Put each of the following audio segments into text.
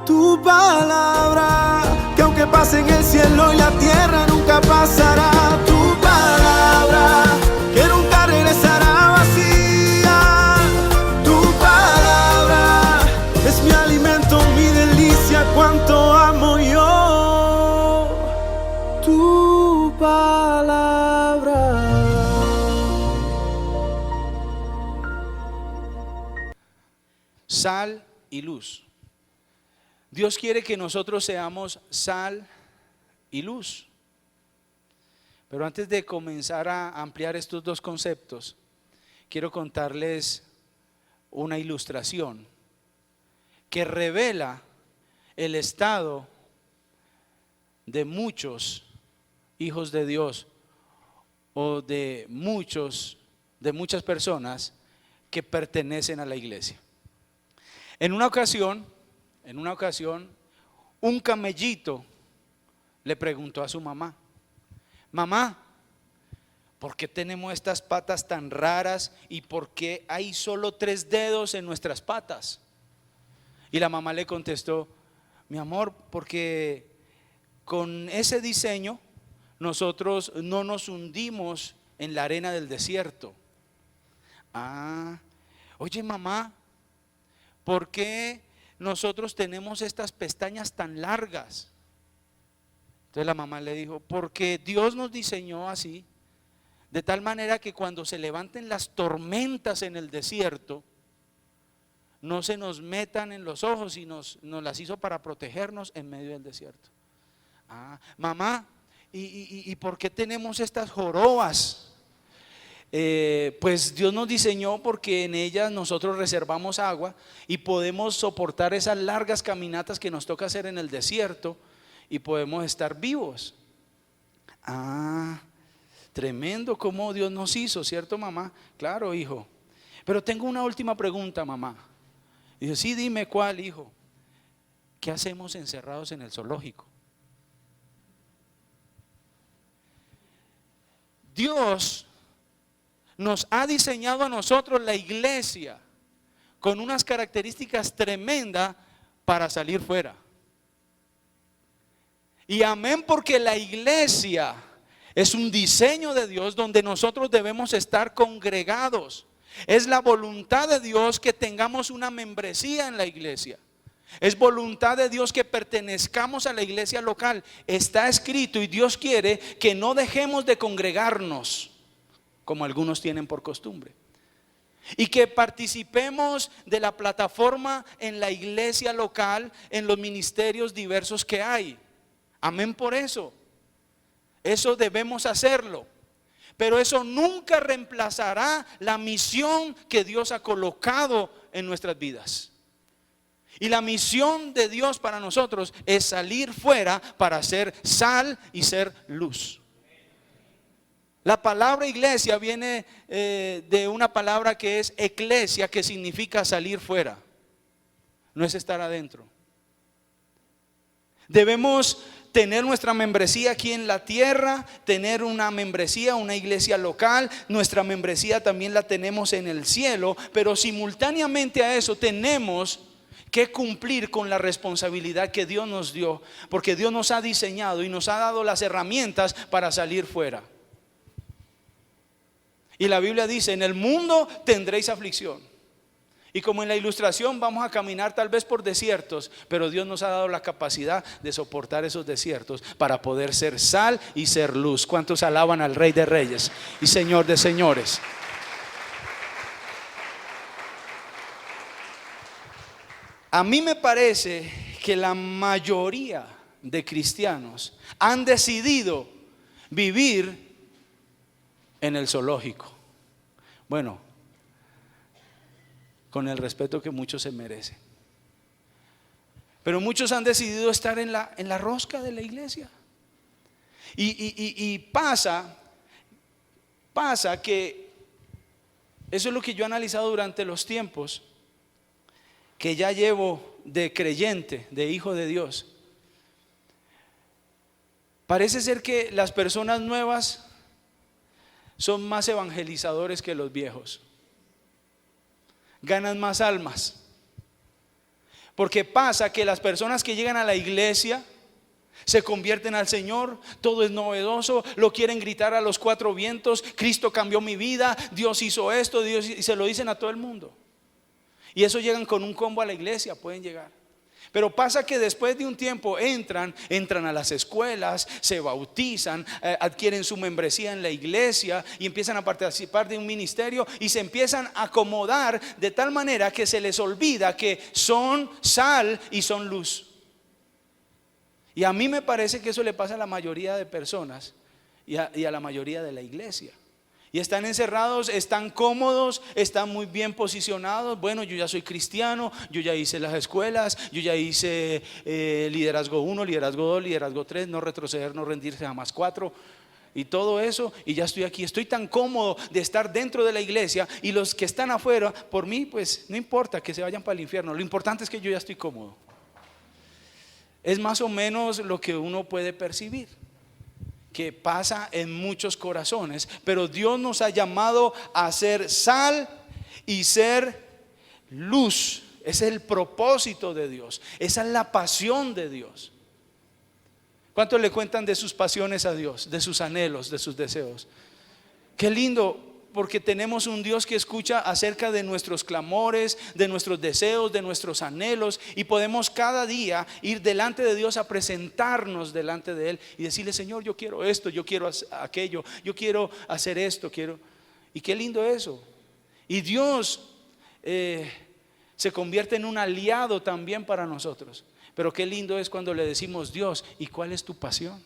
Tu palabra, que aunque pase en el cielo y la tierra nunca pasará. Tu palabra, que nunca regresará vacía. Tu palabra es mi alimento, mi delicia, cuánto amo yo tu palabra. Sal y luz. Dios quiere que nosotros seamos sal y luz. Pero antes de comenzar a ampliar estos dos conceptos, quiero contarles una ilustración que revela el estado de muchos hijos de Dios o de muchas personas que pertenecen a la iglesia. En una ocasión, un camellito le preguntó a su mamá: mamá, ¿por qué tenemos estas patas tan raras y por qué hay solo 3 dedos en nuestras patas? Y la mamá le contestó: mi amor, porque con ese diseño nosotros no nos hundimos en la arena del desierto. Oye mamá, ¿por qué nosotros tenemos estas pestañas tan largas? Entonces la mamá le dijo: porque Dios nos diseñó así, de tal manera que cuando se levanten las tormentas en el desierto, no se nos metan en los ojos, y nos las hizo para protegernos en medio del desierto. Mamá, ¿y por qué tenemos estas jorobas? Pues Dios nos diseñó porque en ellas nosotros reservamos agua y podemos soportar esas largas caminatas que nos toca hacer en el desierto y podemos estar vivos. Tremendo cómo Dios nos hizo, ¿cierto mamá? Claro, hijo. Pero tengo una última pregunta, mamá. Dijo: sí, dime cuál, hijo. ¿Qué hacemos encerrados en el zoológico? Dios nos ha diseñado a nosotros, la iglesia, con unas características tremendas para salir fuera. Y amén, porque la iglesia es un diseño de Dios donde nosotros debemos estar congregados. Es la voluntad de Dios que tengamos una membresía en la iglesia. Es voluntad de Dios que pertenezcamos a la iglesia local. Está escrito, y Dios quiere que no dejemos de congregarnos como algunos tienen por costumbre, y que participemos de la plataforma en la iglesia local, en los ministerios diversos que hay. Amén por eso. Eso debemos hacerlo. Pero eso nunca reemplazará la misión que Dios ha colocado en nuestras vidas. Y la misión de Dios para nosotros es salir fuera para ser sal y ser luz. La palabra iglesia viene de una palabra que es eclesia, que significa salir fuera. No es estar adentro. Debemos tener nuestra membresía aquí en la tierra, tener una membresía, una iglesia local. Nuestra membresía también la tenemos en el cielo, pero simultáneamente a eso tenemos que cumplir con la responsabilidad que Dios nos dio, porque Dios nos ha diseñado y nos ha dado las herramientas para salir fuera. Y la Biblia dice: en el mundo tendréis aflicción. Y como en la ilustración vamos a caminar tal vez por desiertos, pero Dios nos ha dado la capacidad de soportar esos desiertos para poder ser sal y ser luz. ¿Cuántos alaban al Rey de Reyes y Señor de Señores? A mí me parece que la mayoría de cristianos han decidido vivir en el zoológico. Bueno, con el respeto que muchos se merecen. Pero muchos han decidido estar en la rosca de la iglesia. Y pasa que eso es lo que yo he analizado durante los tiempos que ya llevo de creyente, de hijo de Dios. Parece ser que las personas nuevas son más evangelizadores que los viejos. Ganan más almas. Porque pasa que las personas que llegan a la iglesia se convierten al Señor, todo es novedoso, lo quieren gritar a los cuatro vientos: Cristo cambió mi vida, Dios hizo esto, Dios, y se lo dicen a todo el mundo. Y eso llegan con un combo a la iglesia, pueden llegar. Pero pasa que después de un tiempo entran a las escuelas, se bautizan, adquieren su membresía en la iglesia y empiezan a participar de un ministerio y se empiezan a acomodar de tal manera que se les olvida que son sal y son luz. Y a mí me parece que eso le pasa a la mayoría de personas y a la mayoría de la iglesia. Y están encerrados, están cómodos, están muy bien posicionados. Bueno, yo ya soy cristiano, yo ya hice las escuelas, yo ya hice liderazgo 1, liderazgo 2, liderazgo 3, no retroceder, no rendirse, jamás 4. Y todo eso, y ya estoy aquí, estoy tan cómodo de estar dentro de la iglesia. Y los que están afuera, por mí pues no importa que se vayan para el infierno, lo importante es que yo ya estoy cómodo. Es más o menos lo que uno puede percibir, que pasa en muchos corazones. Pero Dios nos ha llamado a ser sal y ser luz. Ese es el propósito de Dios, esa es la pasión de Dios. ¿Cuántos le cuentan de sus pasiones a Dios, de sus anhelos, de sus deseos? Qué lindo, porque tenemos un Dios que escucha acerca de nuestros clamores, de nuestros deseos, de nuestros anhelos, y podemos cada día ir delante de Dios a presentarnos delante de Él y decirle: Señor, yo quiero esto, yo quiero aquello, yo quiero hacer esto, quiero. Y qué lindo eso. Y Dios se convierte en un aliado también para nosotros. Pero qué lindo es cuando le decimos: Dios, ¿y cuál es tu pasión?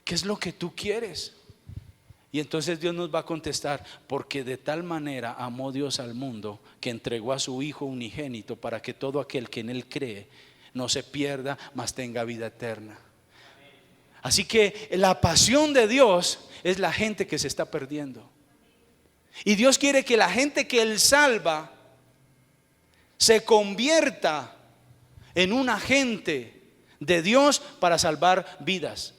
¿Qué es lo que tú quieres? Y entonces Dios nos va a contestar: porque de tal manera amó Dios al mundo, que entregó a su Hijo unigénito, para que todo aquel que en Él cree no se pierda, mas tenga vida eterna. Así que la pasión de Dios es la gente que se está perdiendo. Y Dios quiere que la gente que Él salva se convierta en un agente de Dios para salvar vidas.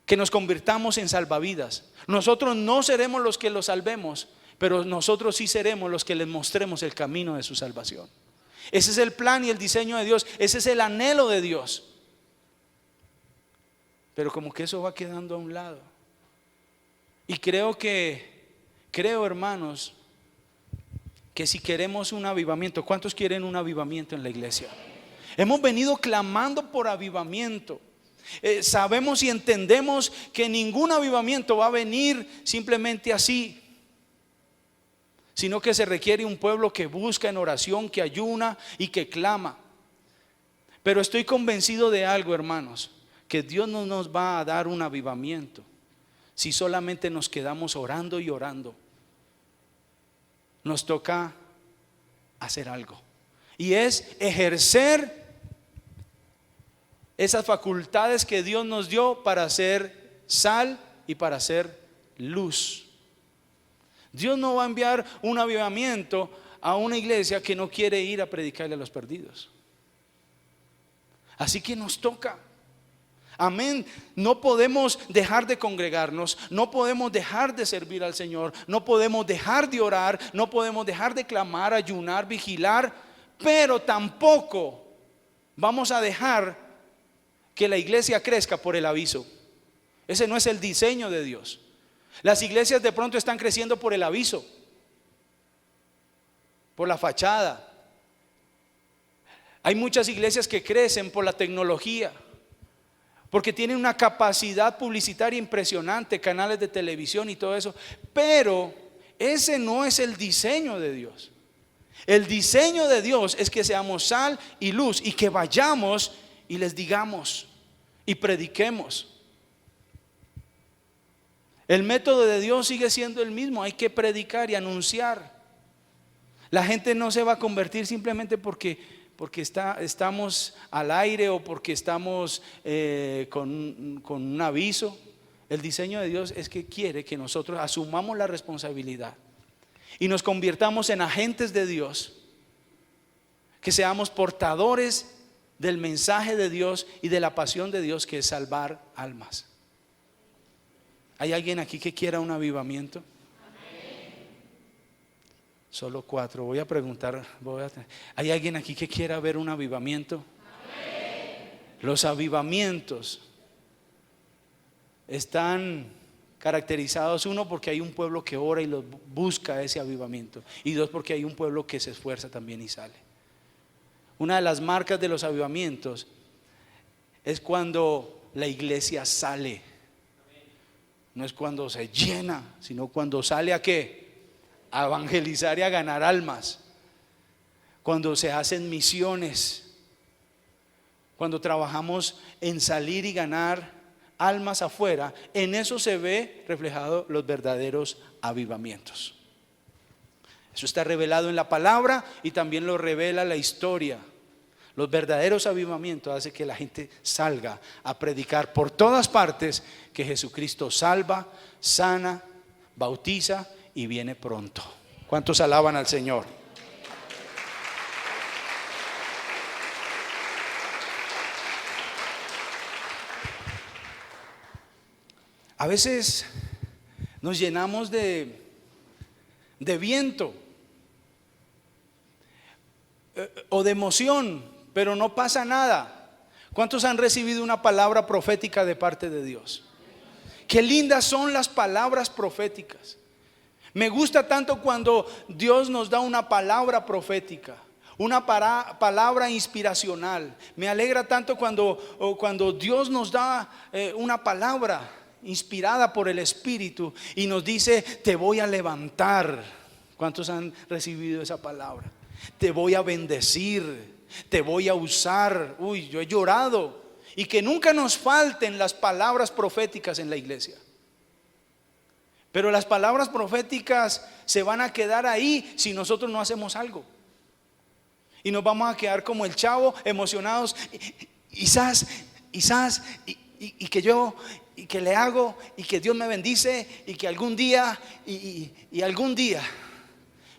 Que nos convirtamos en salvavidas. Nosotros no seremos los que los salvemos, pero nosotros sí seremos los que les mostremos el camino de su salvación. Ese es el plan y el diseño de Dios. Ese es el anhelo de Dios. Pero como que eso va quedando a un lado. Y creo, hermanos, que si queremos un avivamiento, ¿cuántos quieren un avivamiento en la iglesia? Hemos venido clamando por avivamiento. Sabemos y entendemos que ningún avivamiento va a venir simplemente así, sino que se requiere un pueblo que busca en oración, que ayuna y que clama. Pero estoy convencido de algo, hermanos, que Dios no nos va a dar un avivamiento si solamente nos quedamos orando y orando. Nos toca hacer algo, y es ejercer esas facultades que Dios nos dio para ser sal y para ser luz. Dios no va a enviar un avivamiento a una iglesia que no quiere ir a predicarle a los perdidos. Así que nos toca. Amén. No podemos dejar de congregarnos, no podemos dejar de servir al Señor, no podemos dejar de orar, no podemos dejar de clamar, ayunar, vigilar, pero tampoco vamos a dejar que la iglesia crezca por el aviso. Ese no es el diseño de Dios. Las iglesias de pronto están creciendo por el aviso, por la fachada. Hay muchas iglesias que crecen por la tecnología, porque tienen una capacidad publicitaria impresionante, canales de televisión y todo eso. Pero ese no es el diseño de Dios. El diseño de Dios es que seamos sal y luz, y que vayamos y les digamos y prediquemos. El método de Dios sigue siendo el mismo. Hay que predicar y anunciar. La gente no se va a convertir simplemente porque estamos al aire o porque estamos con un aviso. El diseño de Dios es que quiere que nosotros asumamos la responsabilidad y nos convirtamos en agentes de Dios, que seamos portadores del mensaje de Dios y de la pasión de Dios, que es salvar almas. ¿Hay alguien aquí que quiera un avivamiento? Solo 4. Voy a preguntar, ¿hay alguien aquí que quiera ver un avivamiento? Los avivamientos están caracterizados, 1, porque hay un pueblo que ora y los busca ese avivamiento, y 2, porque hay un pueblo que se esfuerza también y sale. Una de las marcas de los avivamientos es cuando la iglesia sale. No es cuando se llena, sino cuando sale ¿a qué? A evangelizar y a ganar almas. Cuando se hacen misiones, cuando trabajamos en salir y ganar almas afuera, en eso se ve reflejado los verdaderos avivamientos. Eso está revelado en la palabra y también lo revela la historia. Los verdaderos avivamientos hacen que la gente salga a predicar por todas partes que Jesucristo salva, sana, bautiza y viene pronto. ¿Cuántos alaban al Señor? A veces nos llenamos de viento o de emoción, pero no pasa nada. ¿Cuántos han recibido una palabra profética de parte de Dios? Qué lindas son las palabras proféticas. Me gusta tanto cuando Dios nos da una palabra profética, una palabra inspiracional. Me alegra tanto cuando Dios nos da una palabra inspirada por el Espíritu y nos dice: te voy a levantar. ¿Cuántos han recibido esa palabra? Te voy a bendecir, te voy a usar. Uy, yo he llorado. Y que nunca nos falten las palabras proféticas en la iglesia. Pero las palabras proféticas se van a quedar ahí si nosotros no hacemos algo. Y nos vamos a quedar como el chavo, emocionados. Y que yo, y que le hago, y que Dios me bendice, y que algún día, y algún día.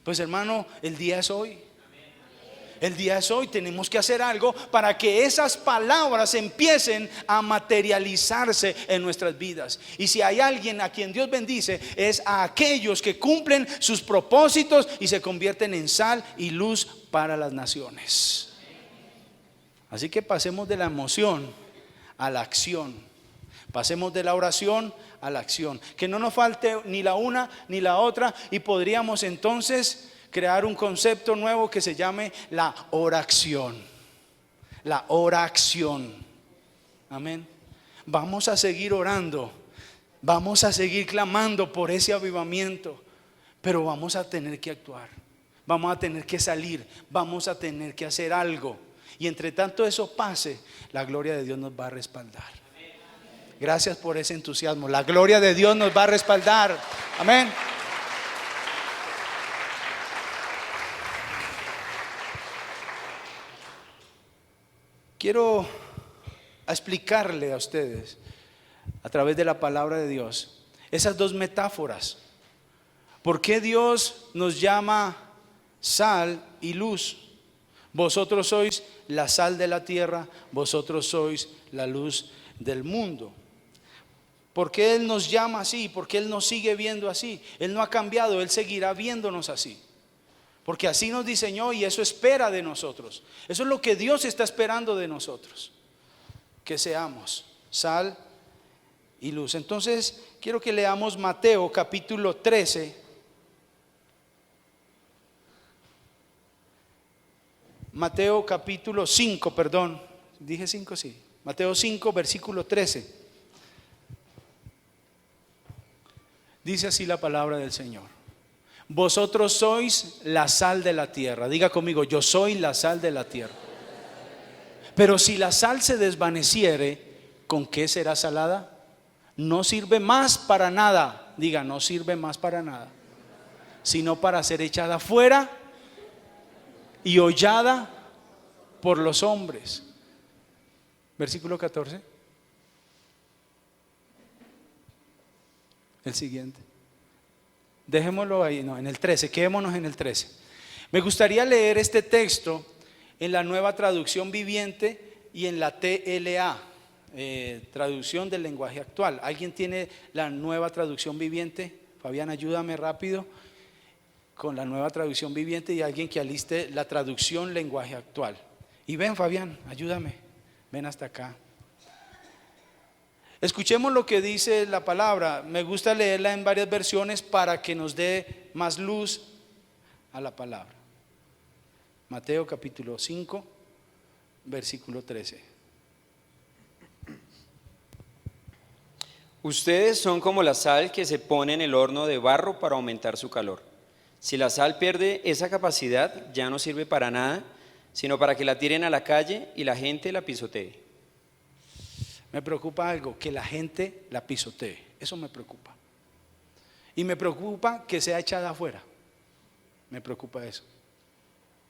Pues hermano, el día es hoy. El día es hoy, tenemos que hacer algo para que esas palabras empiecen a materializarse en nuestras vidas. Y si hay alguien a quien Dios bendice, es a aquellos que cumplen sus propósitos y se convierten en sal y luz para las naciones. Así que pasemos de la emoción a la acción. Pasemos de la oración a la acción. Que no nos falte ni la una ni la otra, y podríamos entonces crear un concepto nuevo que se llame la oración. La oración. Amén. Vamos a seguir orando, vamos a seguir clamando por ese avivamiento, pero vamos a tener que actuar, vamos a tener que salir, vamos a tener que hacer algo. Y entre tanto eso pase, la gloria de Dios nos va a respaldar. Gracias por ese entusiasmo. La gloria de Dios nos va a respaldar. Amén. Quiero explicarle a ustedes a través de la palabra de Dios esas dos metáforas. ¿Por qué Dios nos llama sal y luz? Vosotros sois la sal de la tierra, vosotros sois la luz del mundo. ¿Por qué Él nos llama así? ¿Por qué Él nos sigue viendo así? Él no ha cambiado, Él seguirá viéndonos así. Porque así nos diseñó y eso espera de nosotros. Eso es lo que Dios está esperando de nosotros. Que seamos sal y luz. Entonces quiero que leamos Mateo capítulo 13. Mateo capítulo 5, perdón. ¿Dije 5? Sí. Mateo 5, versículo 13. Dice así la palabra del Señor: vosotros sois la sal de la tierra. Diga conmigo: yo soy la sal de la tierra. Pero si la sal se desvaneciere, ¿con qué será salada? No sirve más para nada. Diga: no sirve más para nada, sino para ser echada fuera y hollada por los hombres. Versículo 14. El siguiente. Dejémoslo ahí, no, en el 13, quedémonos en el 13. Me gustaría leer este texto en la Nueva Traducción Viviente y en la TLA, traducción del lenguaje actual. ¿Alguien tiene la Nueva Traducción Viviente? Fabián, ayúdame rápido. con la nueva traducción viviente y alguien que aliste la traducción lenguaje actual. Y ven, Fabián, ayúdame, ven hasta acá. Escuchemos lo que dice la palabra. Me gusta leerla en varias versiones para que nos dé más luz a la palabra. Mateo capítulo 5, versículo 13. Ustedes son como la sal que se pone en el horno de barro para aumentar su calor. Si la sal pierde esa capacidad, ya no sirve para nada, sino para que la tiren a la calle y la gente la pisotee. Me preocupa algo, que la gente la pisotee. Eso me preocupa. Y me preocupa que sea echada afuera. Me preocupa eso.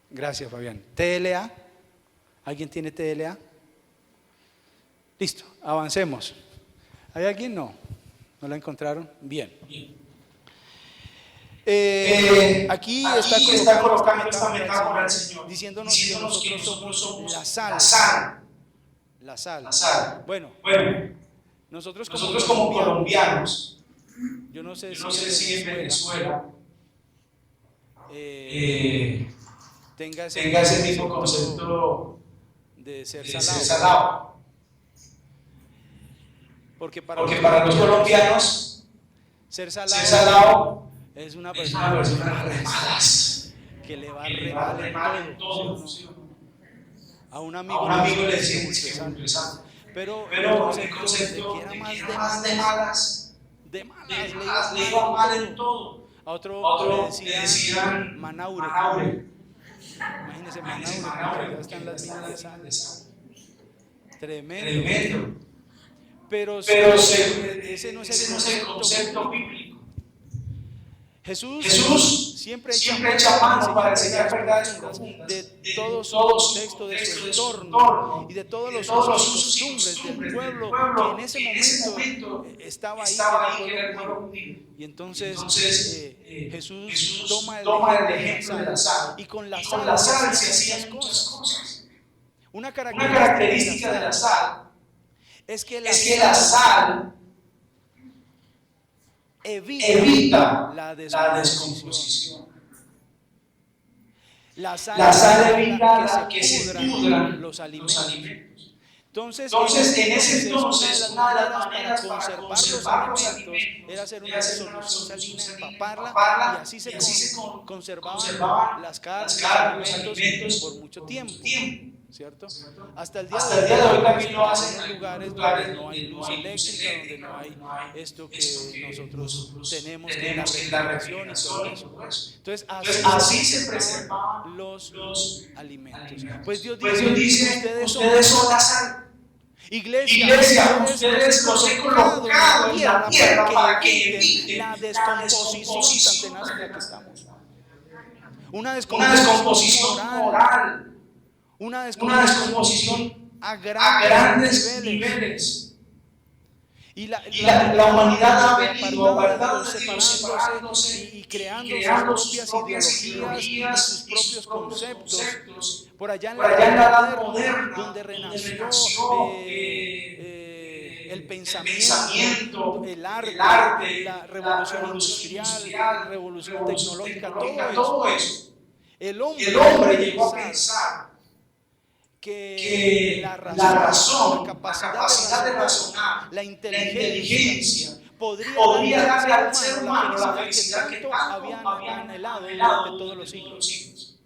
Gracias, Fabián. TLA. ¿Alguien tiene TLA? Listo, avancemos. ¿Hay alguien? No. ¿No la encontraron? Bien. Aquí está colocando esta metáfora el Señor, diciéndonos que nosotros somos la sal. La sal. Bueno, nosotros como colombianos, yo no sé si en Venezuela tenga ese mismo concepto de ser salado. Porque para los colombianos ser salado es una persona de malas, que le va re mal en todo. A un amigo le decía muy pesado. Pero el concepto de que era más de malas, le iba mal en todo. A otro le decían Manaure. Imagínense Manaure, ya están las minas de sal. Tremendo. Pero ese no es el concepto bíblico. Jesús siempre echa mano para enseñar verdades profundas de todo su contexto, de su entorno y de todos los usos y costumbres del pueblo que en ese momento estaba ahí, que era el pueblo judío. Y entonces Jesús toma el ejemplo de la sal, y con la sal se hacían muchas cosas. Una característica de la sal es que la sal evita la descomposición. La sal evita que se pudran los alimentos. Entonces en ese entonces, una de las maneras para conservar los alimentos era hacer una solución salina, empaparla, y así se conservaban las carnes, los alimentos por mucho tiempo. ¿Cierto? Hasta el día de hoy también lo hacen en lugares donde no hay luz eléctrica, donde no hay esto que nosotros tenemos, que es la refrigeración y todo eso. Entonces así se preservaban los alimentos. Pues Dios dice, ustedes son la sal. Iglesia, ustedes los he colocado en la tierra para que eviten la descomposición tan tenaz en la que estamos. Una descomposición moral. Una descomposición a grandes niveles. Y la humanidad ha venido apartándose de Dios, separándose y creando sus propias ideologías y sus propios conceptos. Por allá en la edad moderna, donde renació el pensamiento, el arte, la revolución industrial, la revolución tecnológica, todo eso. El hombre llegó a pensar que la razón, la capacidad de razonar, la inteligencia podría darle al ser humano la felicidad que tanto habían anhelado durante todos los siglos.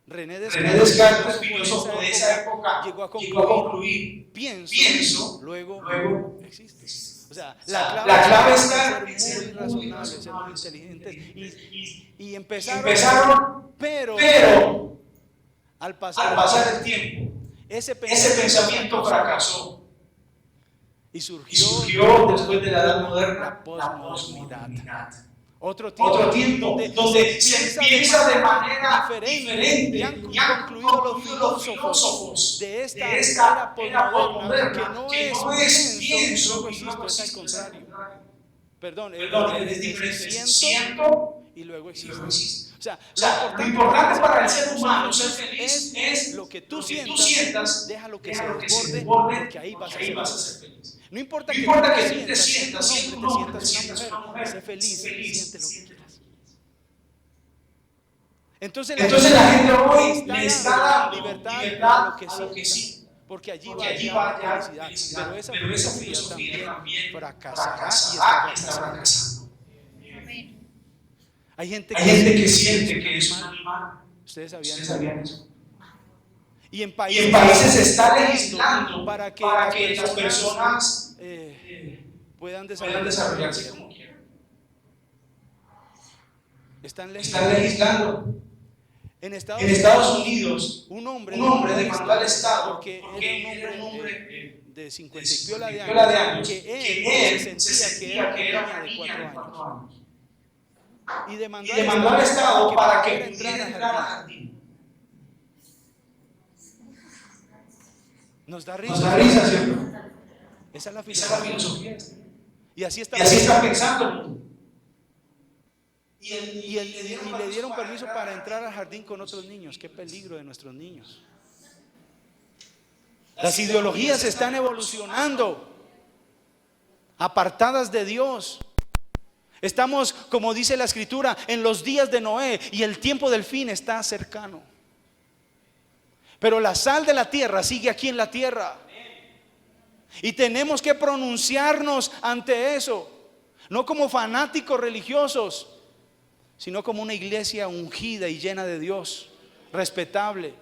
René Descartes, filósofo de esa época, llegó a concluir: pienso, luego existe. O sea, la clave está en ser muy razonables, ser muy inteligentes. Y empezaron, pero al pasar el tiempo, ese pensamiento fracasó. Y surgió después de la Edad Moderna la posmodernidad. Otro tiempo donde se piensa de manera diferente, y han concluido los filósofos de esta era posmoderna que no es pienso y luego existe, es al contrario. Perdón, es siento y luego existe. O sea, lo importante para el ser humano ser feliz es lo que tú sientas, déjalo que se desborde, porque ahí vas a ser feliz. No importa que tú te sientas siendo un hombre, te sientas una mujer, sé feliz, siente lo que quieras. Entonces la gente hoy le le está dando libertad libertad a lo que sí, porque allí va a hallar felicidad. Pero esa filosofía también fracasará y está fracasando. Hay gente que siente que es un animal. Ustedes ¿Ustedes sabían sabían eso. eso? Y en Y países en países se está legislando para que las personas puedan puedan desarrollarse desarrollarse como como quieran. Están Están legislando. En En Estados Estados Unidos, un hombre demandó al Estado porque porque era un hombre de 50 y piola de de años, años que él se sentía que era una niña de 4 años. Y demandó al Estado para que pudiera pudiera al entrar al jardín. jardín. Nos da Nos da risa, ¿cierto? Esa es la Esa es la filosofía. filosofía. Y así está pensando el mundo. Y le dieron permiso para entrar al jardín con otros niños. Qué peligro de nuestros niños. Las ideologías están evolucionando, apartadas de Dios. Estamos, como dice la Escritura, en los días de Noé y el tiempo del fin está cercano. Pero la sal de la tierra sigue aquí en la tierra. Y tenemos que pronunciarnos ante eso, no como fanáticos religiosos, sino como una iglesia ungida y llena de Dios, respetable.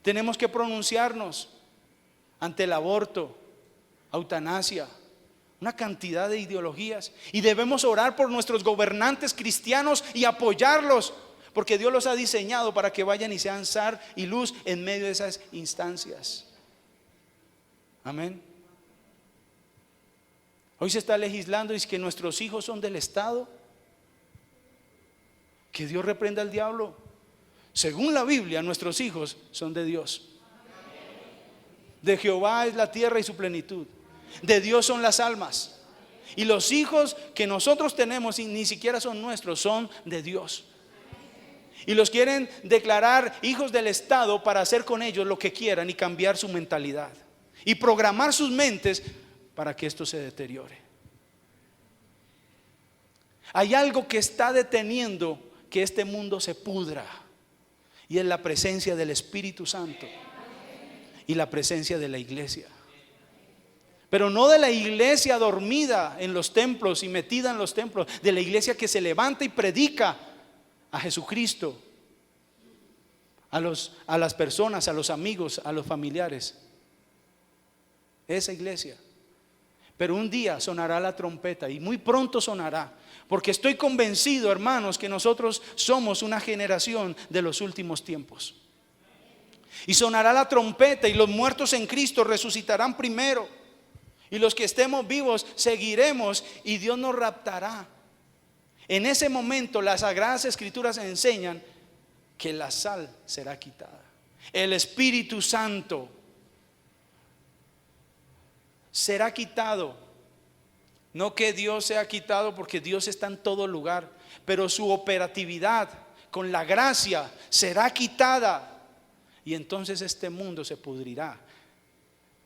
Tenemos que pronunciarnos ante el aborto, eutanasia, una cantidad de ideologías. Y debemos orar por nuestros gobernantes cristianos y apoyarlos, porque Dios los ha diseñado para que vayan y sean sal y luz en medio de esas instancias. Amén. Hoy se está legislando y es que nuestros hijos son del Estado. Que Dios reprenda al diablo. Según la Biblia, nuestros hijos son de Dios. De Jehová es la tierra y su plenitud. De Dios son las almas. Y los hijos que nosotros tenemos y ni siquiera son nuestros, son de Dios. Y los quieren declarar hijos del Estado para hacer con ellos lo que quieran y cambiar su mentalidad. Y programar sus mentes para que esto se deteriore. Hay algo que está deteniendo que este mundo se pudra, y es la presencia del Espíritu Santo y la presencia de la iglesia. Pero no de la iglesia dormida en los templos y metida en los templos, de la iglesia que se levanta y predica a Jesucristo, a las personas, a los amigos, a los familiares. Esa iglesia. Pero un día sonará la trompeta, y muy pronto sonará, porque estoy convencido, hermanos, que nosotros somos una generación de los últimos tiempos. Y sonará la trompeta y los muertos en Cristo resucitarán primero, y los que estemos vivos seguiremos y Dios nos raptará. En ese momento las Sagradas Escrituras enseñan que la sal será quitada. El Espíritu Santo será quitado. No que Dios sea quitado, porque Dios está en todo lugar, pero su operatividad con la gracia será quitada. Y entonces este mundo se pudrirá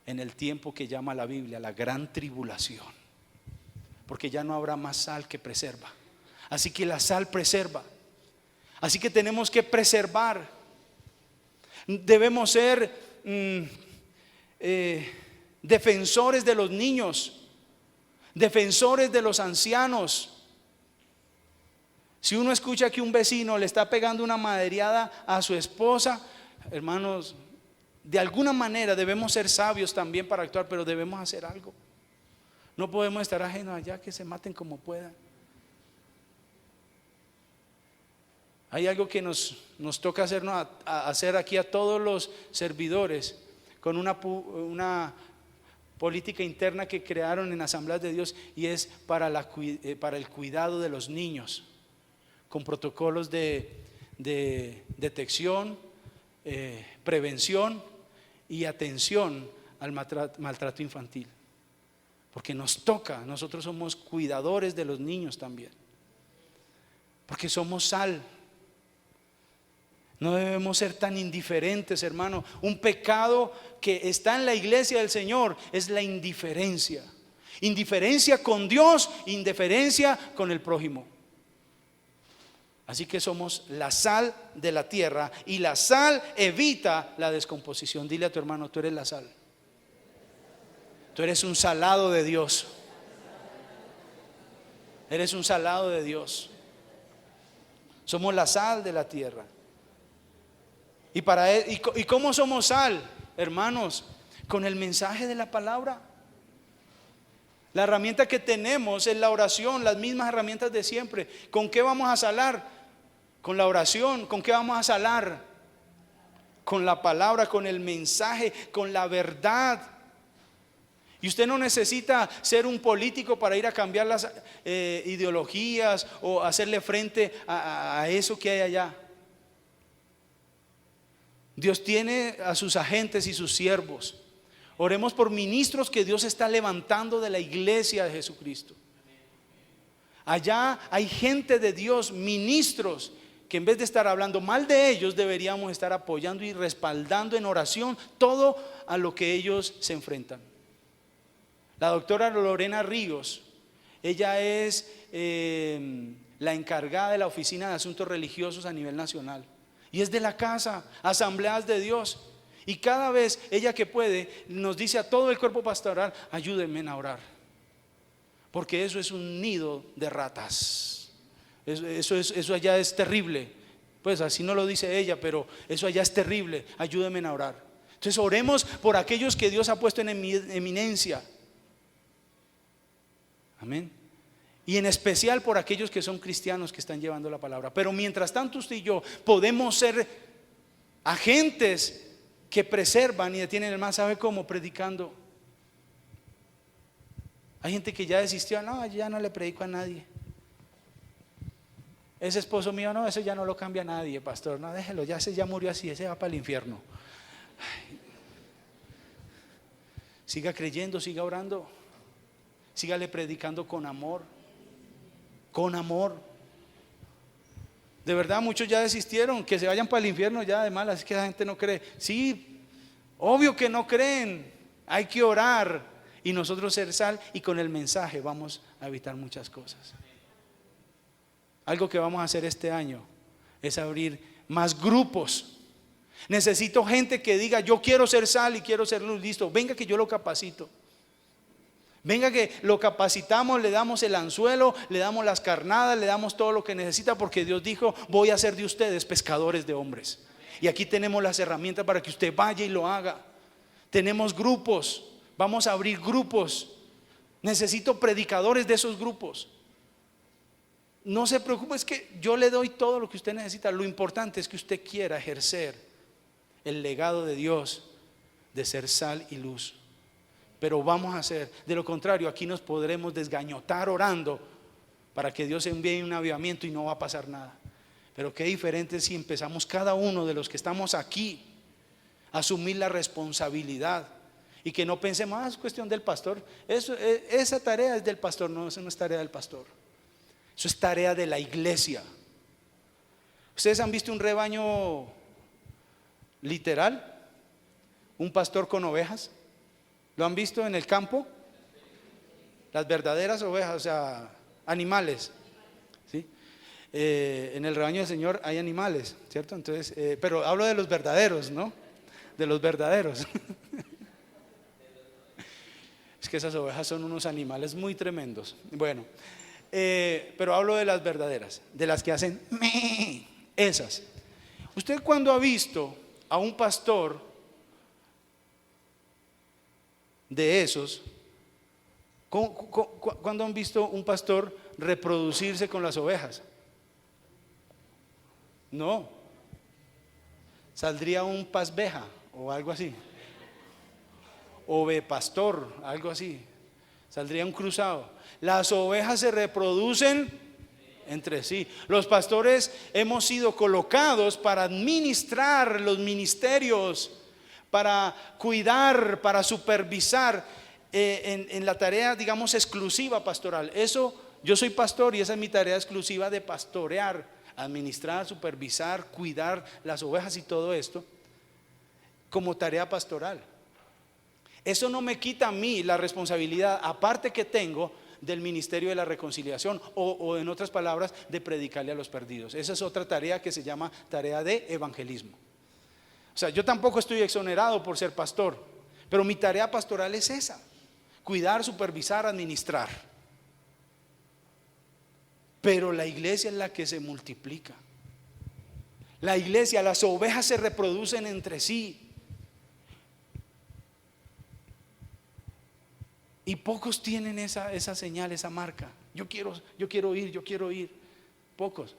en el tiempo que llama la Biblia la gran tribulación, porque ya no habrá más sal que preserva. Así que la sal preserva. Así que tenemos que preservar. Debemos ser defensores de los niños, defensores de los ancianos. Si uno escucha que un vecino le está pegando una madreada a su esposa, hermanos, de alguna manera debemos ser sabios también para actuar, pero debemos hacer algo. No podemos estar ajenos allá, que se maten como puedan. Hay algo que nos toca hacer aquí a todos los servidores, con una política interna que crearon en Asambleas de Dios, y es para el cuidado de los niños, con protocolos de detección, prevención y atención al maltrato infantil. Porque nos toca, nosotros somos cuidadores de los niños también, porque somos sal. No debemos ser tan indiferentes, hermano. Un pecado que está en la iglesia del Señor es la indiferencia. Indiferencia con Dios, indiferencia con el prójimo. Así que somos la sal de la tierra y la sal evita la descomposición. Dile a tu hermano, tú eres la sal. Tú eres un salado de Dios. Eres un salado de Dios. Somos la sal de la tierra. ¿Y cómo somos sal, hermanos? Con el mensaje de la palabra. La herramienta que tenemos es la oración, las mismas herramientas de siempre. ¿Con qué vamos a salar? Con la oración. ¿Con qué vamos a salar? Con la palabra, con el mensaje, con la verdad. Y usted no necesita ser un político para ir a cambiar las ideologías o hacerle frente a eso que hay allá. Dios tiene a sus agentes y sus siervos. Oremos por ministros que Dios está levantando de la iglesia de Jesucristo. Allá hay gente de Dios, ministros, que en vez de estar hablando mal de ellos, deberíamos estar apoyando y respaldando en oración todo a lo que ellos se enfrentan. La doctora Lorena Ríos, ella es la encargada de la Oficina de Asuntos Religiosos a nivel nacional. Y es de la casa, Asambleas de Dios. Y cada vez ella que puede nos dice a todo el cuerpo pastoral, ayúdenme a orar. Porque eso es un nido de ratas. Eso allá es terrible. Pues así no lo dice ella, pero eso allá es terrible. Ayúdenme a orar. Entonces oremos por aquellos que Dios ha puesto en eminencia. Amén. Y en especial por aquellos que son cristianos que están llevando la palabra. Pero mientras tanto usted y yo podemos ser agentes que preservan y detienen el mal. ¿Sabe cómo? Predicando. Hay gente que ya desistió. No, ya no le predico a nadie. Ese esposo mío, no, ese ya no lo cambia a nadie, pastor. No, déjelo, ya ese ya murió así, ese va para el infierno. Ay. Siga creyendo, siga orando. Sígale predicando con amor. Con amor. De verdad muchos ya desistieron, que se vayan para el infierno ya de malas, es que la gente no cree. Sí, obvio que no creen. Hay que orar y nosotros ser sal, y con el mensaje vamos a evitar muchas cosas. Algo que vamos a hacer este año es abrir más grupos. Necesito gente que diga, yo quiero ser sal y quiero ser luz. Listo, venga que yo lo capacito. Venga que lo capacitamos, le damos el anzuelo, le damos las carnadas, le damos todo lo que necesita, porque Dios dijo, voy a hacer de ustedes pescadores de hombres. Y aquí tenemos las herramientas para que usted vaya y lo haga. Tenemos grupos, vamos a abrir grupos. Necesito predicadores de esos grupos. No se preocupe, es que yo le doy todo lo que usted necesita. Lo importante es que usted quiera ejercer el legado de Dios de ser sal y luz. Pero vamos a hacer, de lo contrario, aquí nos podremos desgañotar orando para que Dios envíe un avivamiento y no va a pasar nada. Pero qué diferente si empezamos cada uno de los que estamos aquí a asumir la responsabilidad y que no pensemos, es cuestión del pastor. Esa tarea es del pastor. No, eso no es tarea del pastor. Eso es tarea de la iglesia. ¿Ustedes han visto un rebaño literal? ¿Un pastor con ovejas? ¿Lo han visto en el campo? Las verdaderas ovejas, o sea, animales, ¿sí? En el rebaño del Señor hay animales, ¿cierto? Entonces, pero hablo de los verdaderos, ¿no? De los verdaderos. Es que esas ovejas son unos animales muy tremendos. Bueno, pero hablo de las verdaderas, de las que hacen meh, esas. ¿Usted cuándo ha visto a un pastor de esos? ¿Cuándo han visto un pastor reproducirse con las ovejas? No. Saldría un pasbeja o algo así, ove pastor, algo así. Saldría un cruzado. Las ovejas se reproducen entre sí. Los pastores hemos sido colocados para administrar los ministerios, para cuidar, para supervisar en la tarea, digamos, exclusiva pastoral. Eso, yo soy pastor y esa es mi tarea exclusiva de pastorear, administrar, supervisar, cuidar las ovejas y todo esto como tarea pastoral. Eso no me quita a mí la responsabilidad, aparte que tengo, del ministerio de la reconciliación o en otras palabras, de predicarle a los perdidos. Esa es otra tarea que se llama tarea de evangelismo. O sea, yo tampoco estoy exonerado por ser pastor, pero mi tarea pastoral es esa: cuidar, supervisar, administrar. Pero la iglesia es la que se multiplica. La iglesia, las ovejas se reproducen entre sí. Y pocos tienen esa señal, esa marca. Yo quiero ir. Pocos.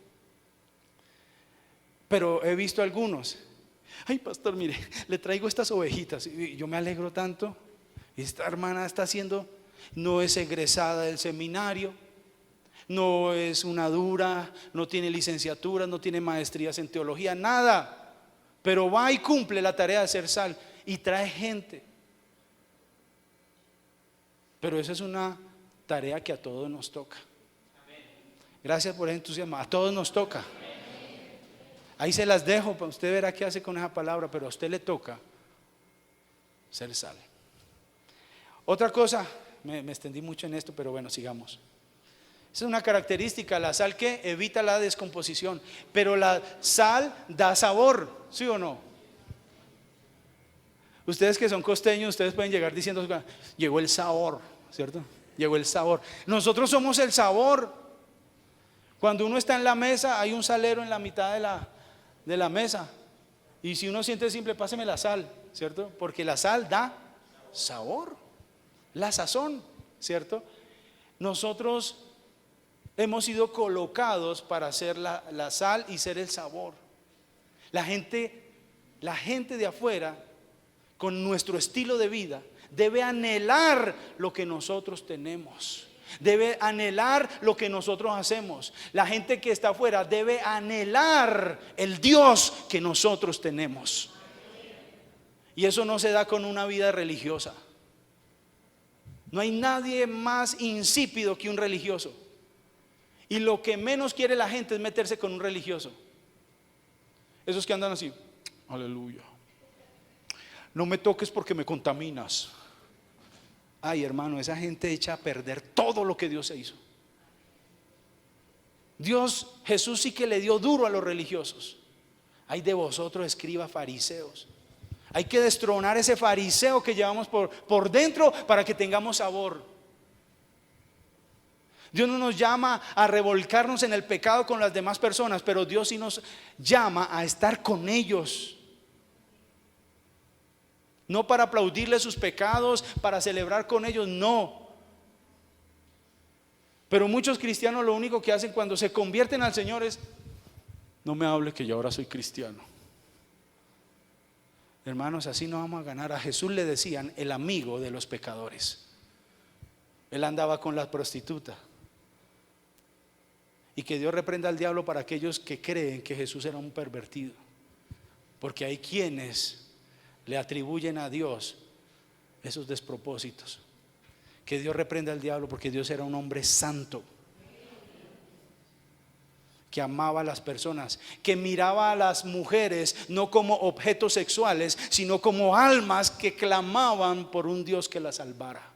Pero he visto algunos. Ay, pastor, mire, le traigo estas ovejitas. Y yo me alegro tanto. Esta hermana está haciendo, no es egresada del seminario, no es una dura, no tiene licenciatura, no tiene maestrías en teología, nada. Pero va y cumple la tarea de ser sal y trae gente. Pero esa es una tarea que a todos nos toca. Gracias por el entusiasmo. A todos nos toca. Ahí se las dejo, para usted verá qué hace con esa palabra, pero a usted le toca ser sal. Otra cosa, me extendí mucho en esto, pero bueno, sigamos. Esa es una característica, la sal que evita la descomposición, pero la sal da sabor, ¿sí o no? Ustedes que son costeños, ustedes pueden llegar diciendo, llegó el sabor, ¿cierto? Llegó el sabor. Nosotros somos el sabor. Cuando uno está en la mesa, hay un salero en la mitad de la mesa. Y si uno siente simple, páseme la sal, ¿cierto? Porque la sal da sabor, la sazón, ¿cierto? Nosotros hemos sido colocados para ser la sal y ser el sabor. La gente de afuera, con nuestro estilo de vida, debe anhelar lo que nosotros tenemos. Debe anhelar lo que nosotros hacemos. La gente que está afuera debe anhelar el Dios que nosotros tenemos. Y eso no se da con una vida religiosa. No hay nadie más insípido que un religioso. Y lo que menos quiere la gente es meterse con un religioso. Esos que andan así, aleluya, no me toques porque me contaminas. Ay, hermano, esa gente echa a perder todo lo que Dios se hizo. Jesús sí que le dio duro a los religiosos. Ay de vosotros, escribas, fariseos. Hay que destronar ese fariseo que llevamos por dentro para que tengamos sabor. Dios no nos llama a revolcarnos en el pecado con las demás personas, pero Dios sí nos llama a estar con ellos. No para aplaudirles sus pecados, para celebrar con ellos, no. Pero muchos cristianos lo único que hacen cuando se convierten al Señor es: no me hable que yo ahora soy cristiano. Hermanos, así no vamos a ganar. A Jesús le decían el amigo de los pecadores. Él andaba con la prostituta. Y que Dios reprenda al diablo para aquellos que creen que Jesús era un pervertido. Porque hay quienes le atribuyen a Dios esos despropósitos. Que Dios reprenda al diablo, porque Dios era un hombre santo, que amaba a las personas, que miraba a las mujeres no como objetos sexuales, sino como almas que clamaban por un Dios que las salvara.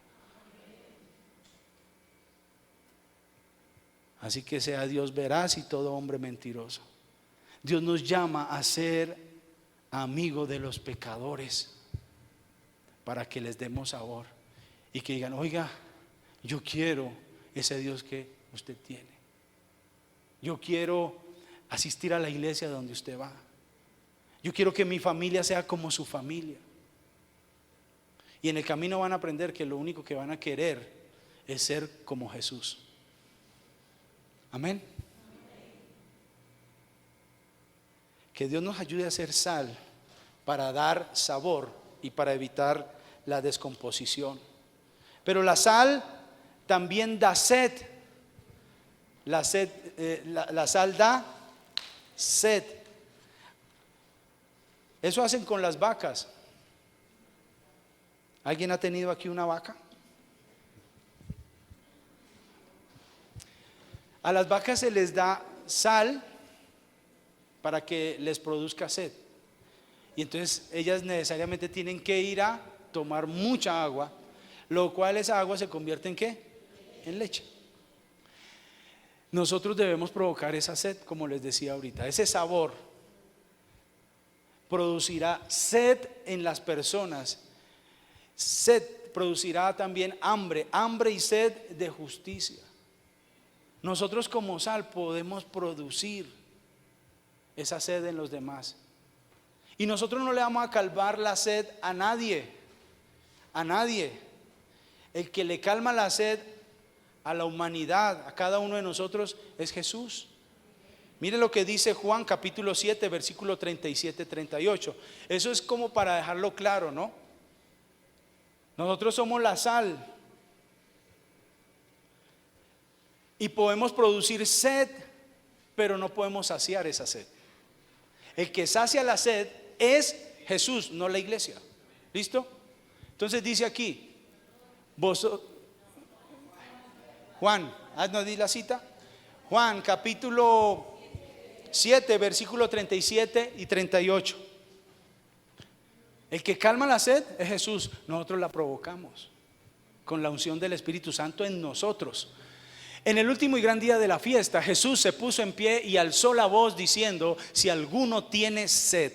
Así que sea Dios veraz y todo hombre mentiroso. Dios nos llama a ser amigo de los pecadores para que les demos sabor y que digan: oiga, yo quiero ese Dios que usted tiene. Yo quiero asistir a la iglesia donde usted va. Yo quiero que mi familia sea como su familia. Y en el camino van a aprender que lo único que van a querer es ser como Jesús. Amén. Que Dios nos ayude a ser sal para dar sabor y para evitar la descomposición. Pero la sal también da sed. La sal da sed. Eso hacen con las vacas. ¿Alguien ha tenido aquí una vaca? A las vacas se les da sal para que les produzca sed. Y entonces ellas necesariamente tienen que ir a tomar mucha agua, lo cual esa agua se convierte en ¿qué? en leche. Nosotros debemos provocar esa sed, como les decía ahorita. Ese sabor producirá sed en las personas. Sed producirá también hambre y sed de justicia. Nosotros como sal podemos producir esa sed en los demás. Y nosotros no le vamos a calmar la sed a nadie. A nadie. El que le calma la sed a la humanidad, a cada uno de nosotros, es Jesús. Mire lo que dice Juan capítulo 7, versículo 37-38. Eso es como para dejarlo claro, ¿no? Nosotros somos la sal y podemos producir sed, pero no podemos saciar esa sed. El que sacia la sed es Jesús, no la iglesia. ¿Listo? Entonces dice aquí, Juan, haznos di la cita. Juan capítulo 7, versículo 37 y 38. El que calma la sed es Jesús. Nosotros la provocamos con la unción del Espíritu Santo en nosotros. En el último y gran día de la fiesta, Jesús se puso en pie y alzó la voz diciendo: si alguno tiene sed,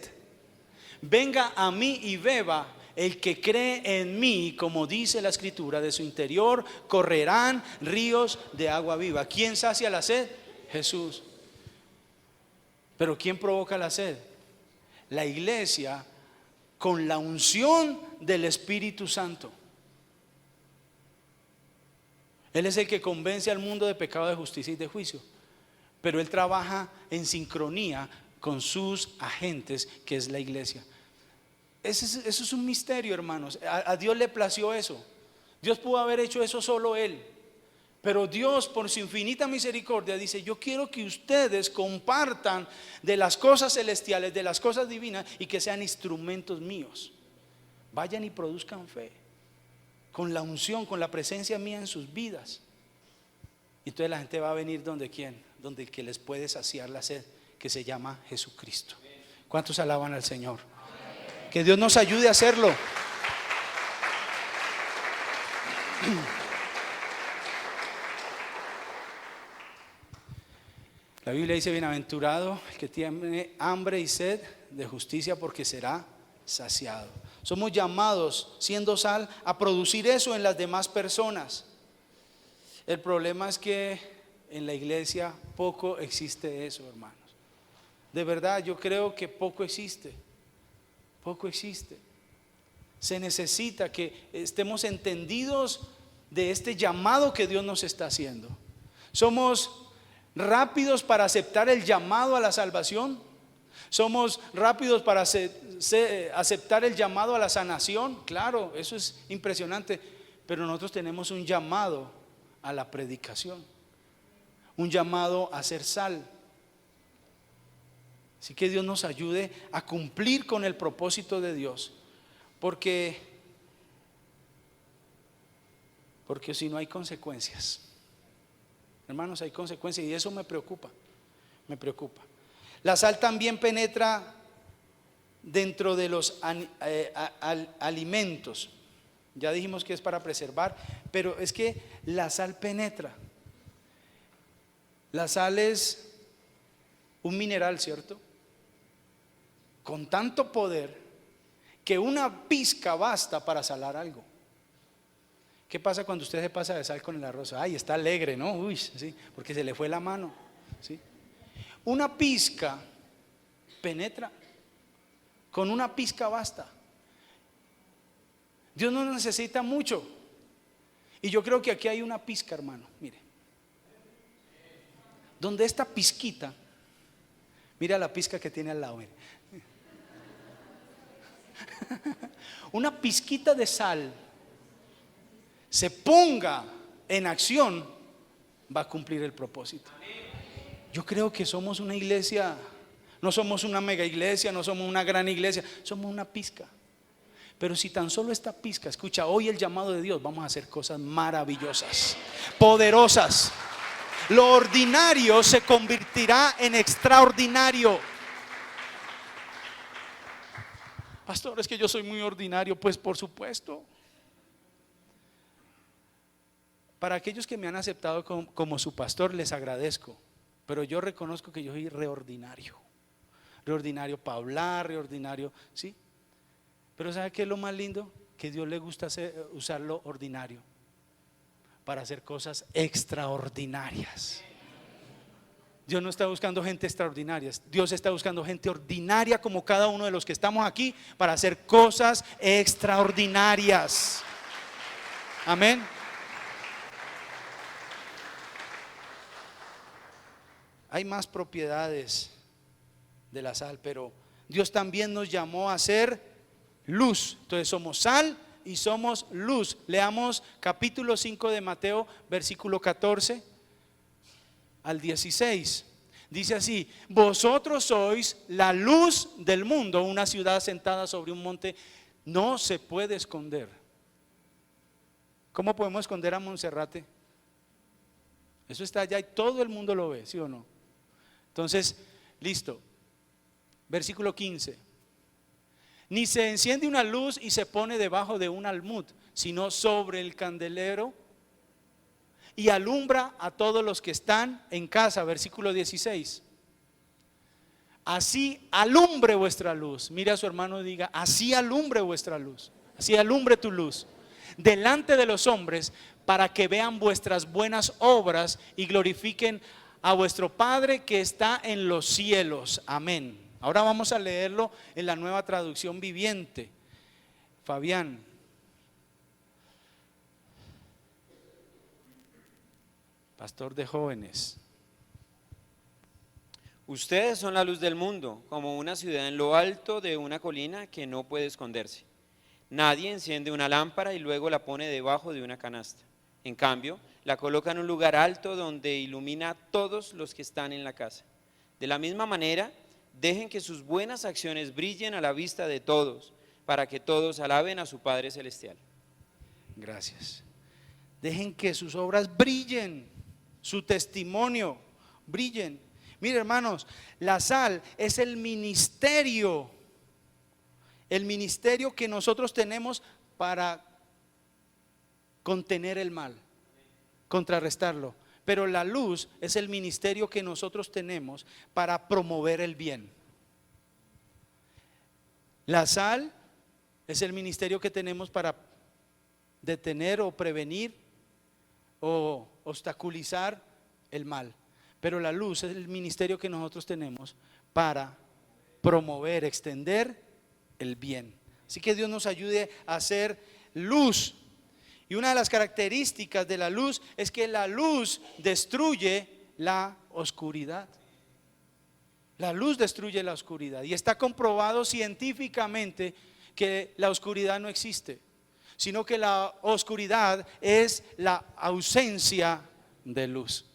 venga a mí y beba. El que cree en mí, como dice la Escritura, de su interior correrán ríos de agua viva. ¿Quién sacia la sed? Jesús. Pero ¿quién provoca la sed? La iglesia, con la unción del Espíritu Santo. Él es el que convence al mundo de pecado, de justicia y de juicio. Pero Él trabaja en sincronía con sus agentes, que es la iglesia. Eso es un misterio, hermanos. A Dios le plació eso. Dios pudo haber hecho eso solo Él. Pero Dios, por su infinita misericordia, dice: yo quiero que ustedes compartan de las cosas celestiales, de las cosas divinas, y que sean instrumentos míos. Vayan y produzcan fe con la unción, con la presencia mía en sus vidas. Y entonces la gente va a venir donde ¿quién? Donde el que les puede saciar la sed, que se llama Jesucristo. ¿Cuántos alaban al Señor? Que Dios nos ayude a hacerlo. La Biblia dice: bienaventurado el que tiene hambre y sed de justicia, porque será saciado. Somos llamados, siendo sal, a producir eso en las demás personas. El problema es que en la iglesia poco existe eso, hermanos. De verdad, yo creo que poco existe. Poco existe. Se necesita que estemos entendidos de este llamado que Dios nos está haciendo. Somos rápidos para aceptar el llamado a la salvación. Somos rápidos para aceptar el llamado a la sanación. Claro, eso es impresionante. Pero nosotros tenemos un llamado a la predicación, un llamado a ser sal. Así que Dios nos ayude a cumplir con el propósito de Dios, porque si no hay consecuencias, hermanos, hay consecuencias, y eso me preocupa. La sal también penetra dentro de los alimentos. Ya dijimos que es para preservar, pero es que la sal penetra. La sal es un mineral, ¿cierto? Con tanto poder que una pizca basta para salar algo. ¿Qué pasa cuando usted se pasa de sal con el arroz? Ay, está alegre, ¿no? Uy, sí, porque se le fue la mano, ¿sí? Una pizca penetra. Con una pizca basta. Dios no necesita mucho. Y yo creo que aquí hay una pizca, hermano. Mire, donde esta pizquita, mira la pizca que tiene al lado, mire. Una pizquita de sal se ponga en acción, va a cumplir el propósito. Yo creo que somos una iglesia, no somos una mega iglesia, no somos una gran iglesia, somos una pizca. Pero si tan solo esta pizca escucha hoy el llamado de Dios, vamos a hacer cosas maravillosas, poderosas. Lo ordinario se convertirá en extraordinario. Pastor, es que yo soy muy ordinario. Pues por supuesto. Para aquellos que me han aceptado como su pastor, les agradezco, pero yo reconozco que yo soy reordinario para hablar, reordinario, ¿sí? Pero ¿sabe qué es lo más lindo? Que Dios le gusta usar lo ordinario para hacer cosas extraordinarias. Dios no está buscando gente extraordinaria, Dios está buscando gente ordinaria como cada uno de los que estamos aquí para hacer cosas extraordinarias. Amén. Hay más propiedades de la sal, pero Dios también nos llamó a ser luz. Entonces somos sal y somos luz. Leamos capítulo 5 de Mateo, versículo 14 al 16. Dice así: vosotros sois la luz del mundo. Una ciudad sentada sobre un monte no se puede esconder. ¿Cómo podemos esconder a Monserrate? Eso está allá y todo el mundo lo ve, ¿sí o no? Entonces, listo. Versículo 15. Ni se enciende una luz y se pone debajo de un almud, sino sobre el candelero, y alumbra a todos los que están en casa. Versículo 16. Así alumbre vuestra luz. Mira a su hermano y diga: así alumbre vuestra luz, así alumbre tu luz delante de los hombres, para que vean vuestras buenas obras y glorifiquen a vuestro Padre que está en los cielos. Amén. Ahora vamos a leerlo en la Nueva Traducción Viviente. Fabián. Pastor de jóvenes. Ustedes son la luz del mundo, como una ciudad en lo alto de una colina que no puede esconderse. Nadie enciende una lámpara y luego la pone debajo de una canasta. En cambio, la coloca en un lugar alto donde ilumina a todos los que están en la casa. De la misma manera, dejen que sus buenas acciones brillen a la vista de todos, para que todos alaben a su Padre Celestial. Gracias. Dejen que sus obras brillen, su testimonio brillen. Mire, hermanos, la sal es el ministerio que nosotros tenemos para contener el mal, contrarrestarlo. Pero la luz es el ministerio que nosotros tenemos para promover el bien. La sal es el ministerio que tenemos para detener o prevenir o obstaculizar el mal. Pero la luz es el ministerio que nosotros tenemos para promover, extender el bien. Así que Dios nos ayude a hacer luz. Y una de las características de la luz es que la luz destruye la oscuridad. La luz destruye la oscuridad. Y está comprobado científicamente que la oscuridad no existe, sino que la oscuridad es la ausencia de luz.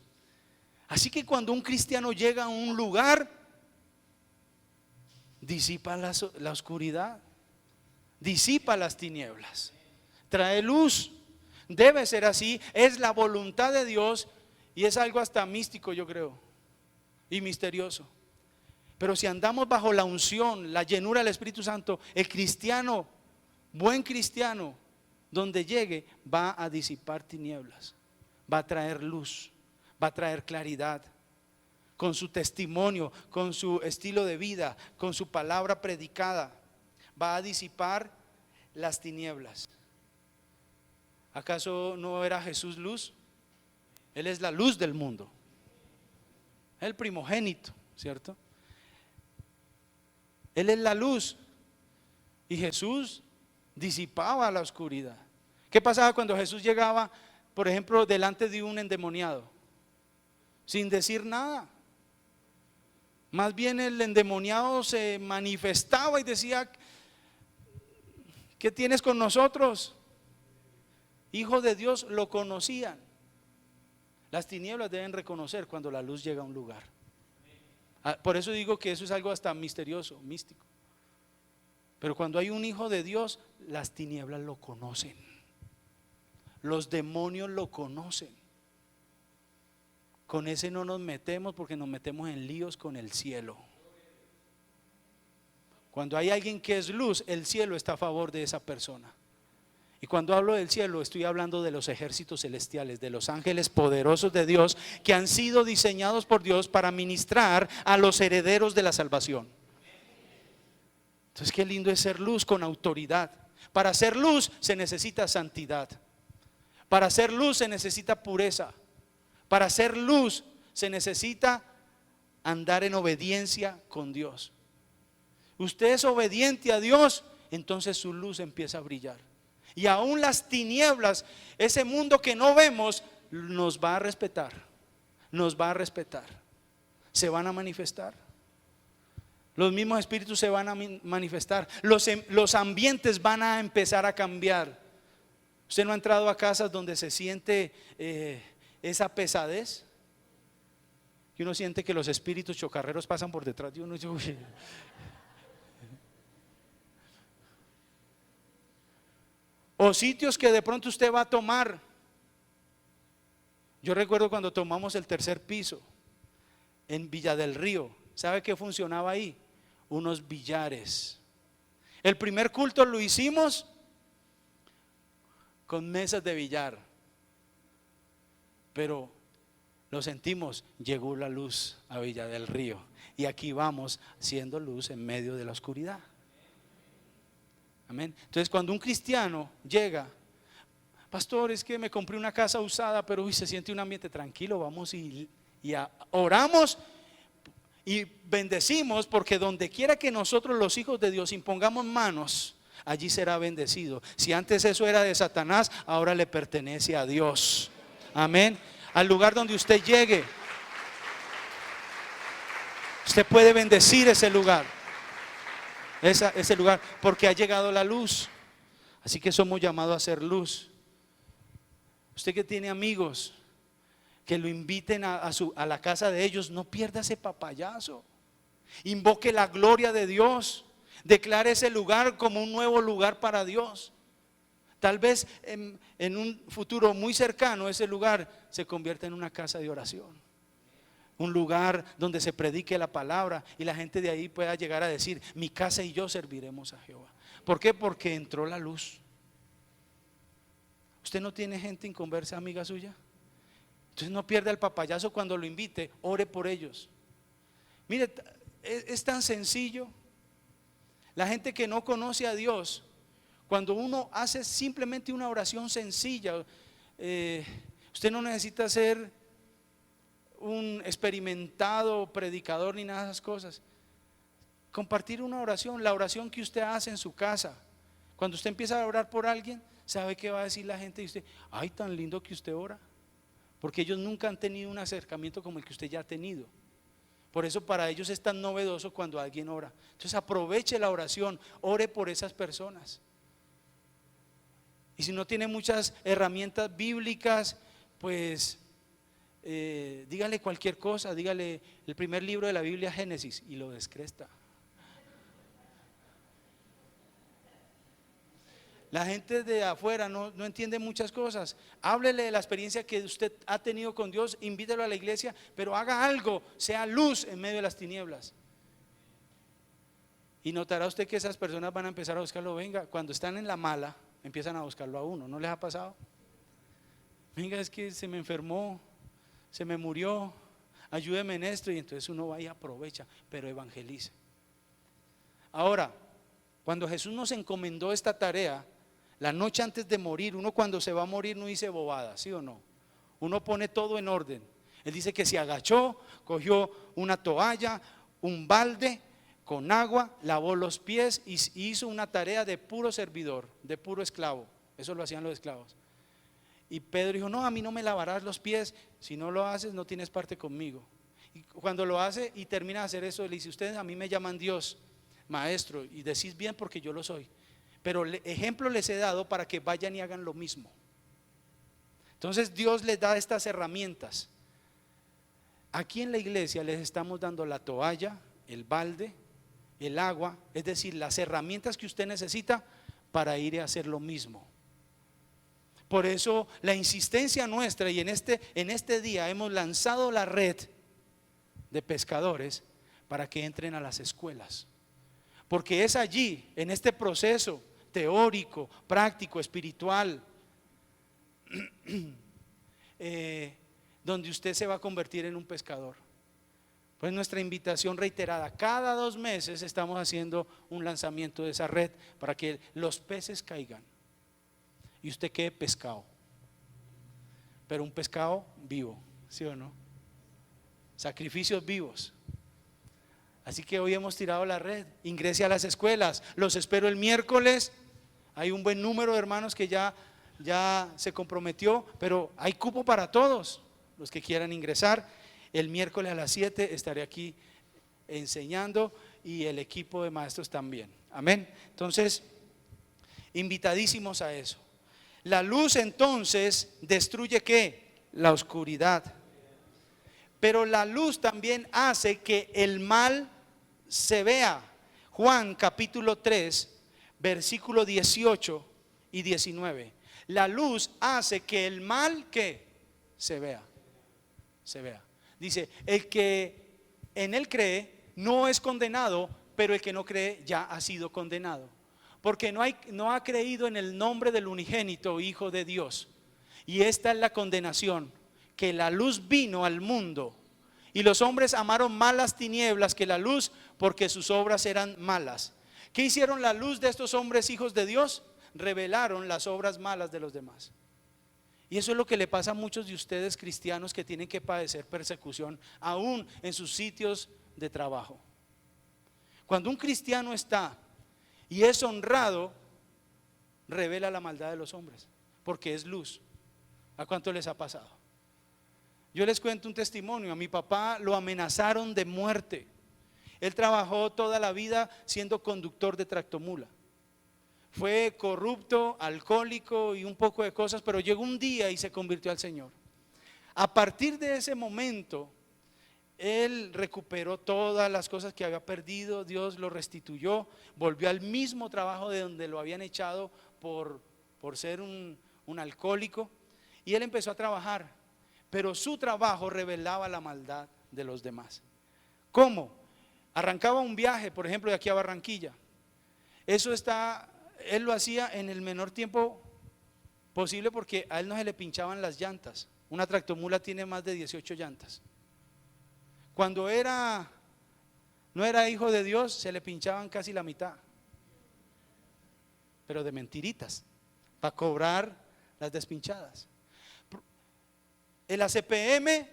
Así que cuando un cristiano llega a un lugar, disipa la oscuridad, disipa las tinieblas, trae luz. Debe ser así, es la voluntad de Dios y es algo hasta místico, yo creo, y misterioso. Pero si andamos bajo la unción, la llenura del Espíritu Santo, el cristiano, buen cristiano, donde llegue va a disipar tinieblas, va a traer luz, va a traer claridad, con su testimonio, con su estilo de vida, con su palabra predicada, va a disipar las tinieblas. ¿Acaso no era Jesús luz? Él es la luz del mundo, el primogénito, ¿cierto? Él es la luz y Jesús disipaba la oscuridad. ¿Qué pasaba cuando Jesús llegaba, por ejemplo, delante de un endemoniado? Sin decir nada. Más bien el endemoniado se manifestaba y decía: ¿qué tienes con nosotros? Hijo de Dios, lo conocían. Las tinieblas deben reconocer cuando la luz llega a un lugar. Por eso digo que eso es algo hasta misterioso, místico. Pero cuando hay un hijo de Dios, las tinieblas lo conocen. Los demonios lo conocen. Con ese no nos metemos porque nos metemos en líos con el cielo. Cuando hay alguien que es luz, el cielo está a favor de esa persona. Y cuando hablo del cielo, estoy hablando de los ejércitos celestiales, de los ángeles poderosos de Dios que han sido diseñados por Dios para ministrar a los herederos de la salvación. Entonces, qué lindo es ser luz con autoridad. Para ser luz se necesita santidad. Para ser luz se necesita pureza. Para ser luz se necesita andar en obediencia con Dios. Usted es obediente a Dios, entonces su luz empieza a brillar. Y aún las tinieblas, ese mundo que no vemos, nos va a respetar. Nos va a respetar. Se van a manifestar. Los mismos espíritus se van a manifestar. Los ambientes van a empezar a cambiar. ¿Usted no ha entrado a casas donde se siente esa pesadez? Y uno siente que los espíritus chocarreros pasan por detrás de uno. Uy. O sitios que de pronto usted va a tomar. Yo recuerdo cuando tomamos el 3er piso en Villa del Río. ¿Sabe qué funcionaba ahí? Unos billares. El primer culto lo hicimos con mesas de billar. Pero lo sentimos, llegó la luz a Villa del Río. Y aquí vamos siendo luz en medio de la oscuridad. Amén. Entonces, cuando un cristiano llega, pastor, es que me compré una casa usada, pero se siente un ambiente tranquilo, vamos y oramos y bendecimos, porque donde quiera que nosotros los hijos de Dios impongamos manos, allí será bendecido. Si antes eso era de Satanás, ahora le pertenece a Dios. Amén. Al lugar donde usted llegue, usted puede bendecir ese lugar. Ese lugar, porque ha llegado la luz. Así que somos llamados a ser luz. Usted que tiene amigos, que lo inviten a la casa de ellos, no pierda ese papayazo. Invoque la gloria de Dios. Declare ese lugar como un nuevo lugar para Dios. Tal vez en un futuro muy cercano ese lugar se convierta en una casa de oración. Un lugar donde se predique la palabra y la gente de ahí pueda llegar a decir: mi casa y yo serviremos a Jehová. ¿Por qué? Porque entró la luz. ¿Usted no tiene gente inconversa, amiga suya? Entonces no pierda el papayazo cuando lo invite, ore por ellos. Mire, es tan sencillo. La gente que no conoce a Dios, cuando uno hace simplemente una oración sencilla, usted no necesita ser un experimentado predicador ni nada de esas cosas. Compartir una oración, la oración que usted hace en su casa. Cuando usted empieza a orar por alguien, ¿sabe qué va a decir la gente? Y usted: ay, tan lindo que usted ora. Porque ellos nunca han tenido un acercamiento como el que usted ya ha tenido. Por eso para ellos es tan novedoso cuando alguien ora. Entonces aproveche la oración, ore por esas personas. Y si no tiene muchas herramientas bíblicas, pues dígale cualquier cosa, dígale el primer libro de la Biblia, Génesis, y lo descresta. La gente de afuera no entiende muchas cosas. Háblele de la experiencia que usted ha tenido con Dios, invítelo a la iglesia, pero haga algo, sea luz en medio de las tinieblas. Y notará usted que esas personas van a empezar a buscarlo. Venga, cuando están en la mala, empiezan a buscarlo a uno. ¿No les ha pasado? Venga, es que se me enfermó, se me murió, ayúdeme en esto. Y entonces uno va y aprovecha, pero evangelice. Ahora, cuando Jesús nos encomendó esta tarea, la noche antes de morir, uno cuando se va a morir no dice bobadas, ¿sí o no? Uno pone todo en orden. Él dice que se agachó, cogió una toalla, un balde con agua, lavó los pies y hizo una tarea de puro servidor, de puro esclavo. Eso lo hacían los esclavos. Y Pedro dijo: no, a mí no me lavarás los pies, si no lo haces no tienes parte conmigo. Y cuando lo hace y termina de hacer eso, le dice: ustedes a mí me llaman Dios, maestro, y decís bien porque yo lo soy, pero ejemplo les he dado para que vayan y hagan lo mismo. Entonces Dios les da estas herramientas. Aquí en la iglesia les estamos dando la toalla, el balde, el agua, es decir, las herramientas que usted necesita para ir a hacer lo mismo. Por eso la insistencia nuestra, y en este día hemos lanzado la red de pescadores para que entren a las escuelas. Porque es allí, en este proceso teórico, práctico, espiritual, donde usted se va a convertir en un pescador. Pues nuestra invitación reiterada, cada 2 meses estamos haciendo un lanzamiento de esa red para que los peces caigan y usted quede pescado, pero un pescado vivo, ¿sí o no? Sacrificios vivos. Así que hoy hemos tirado la red. Ingrese a las escuelas, los espero el miércoles. Hay un buen número de hermanos que ya se comprometió, pero hay cupo para todos los que quieran ingresar. El miércoles a las 7 estaré aquí enseñando y el equipo de maestros también. Amén. Entonces, invitadísimos a eso. La luz entonces destruye ¿qué? La oscuridad. Pero la luz también hace que el mal se vea. Juan capítulo 3, versículo 18 y 19. La luz hace que el mal ¿qué? Se vea. Se vea. Dice, el que en él cree no es condenado, pero el que no cree ya ha sido condenado. Porque no ha creído en el nombre del unigénito Hijo de Dios. Y esta es la condenación, que la luz vino al mundo y los hombres amaron más las tinieblas que la luz, porque sus obras eran malas. ¿Qué hicieron la luz de estos hombres hijos de Dios? Revelaron las obras malas de los demás. Y eso es lo que le pasa a muchos de ustedes cristianos que tienen que padecer persecución aún en sus sitios de trabajo. Cuando un cristiano está y es honrado, revela la maldad de los hombres, porque es luz. ¿A cuánto les ha pasado? Yo les cuento un testimonio. A mi papá lo amenazaron de muerte. Él trabajó toda la vida siendo conductor de tractomula. Fue corrupto, alcohólico y un poco de cosas, pero llegó un día y se convirtió al Señor. A partir de ese momento, él recuperó todas las cosas que había perdido. Dios lo restituyó, volvió al mismo trabajo de donde lo habían echado por ser un alcohólico, y él empezó a trabajar, pero su trabajo revelaba la maldad de los demás. ¿Cómo? Arrancaba un viaje, por ejemplo, de aquí a Barranquilla. Él lo hacía en el menor tiempo posible, porque a él no se le pinchaban las llantas. Una tractomula tiene más de 18 llantas. Cuando no era hijo de Dios, se le pinchaban casi la mitad, pero de mentiritas, para cobrar las despinchadas. El ACPM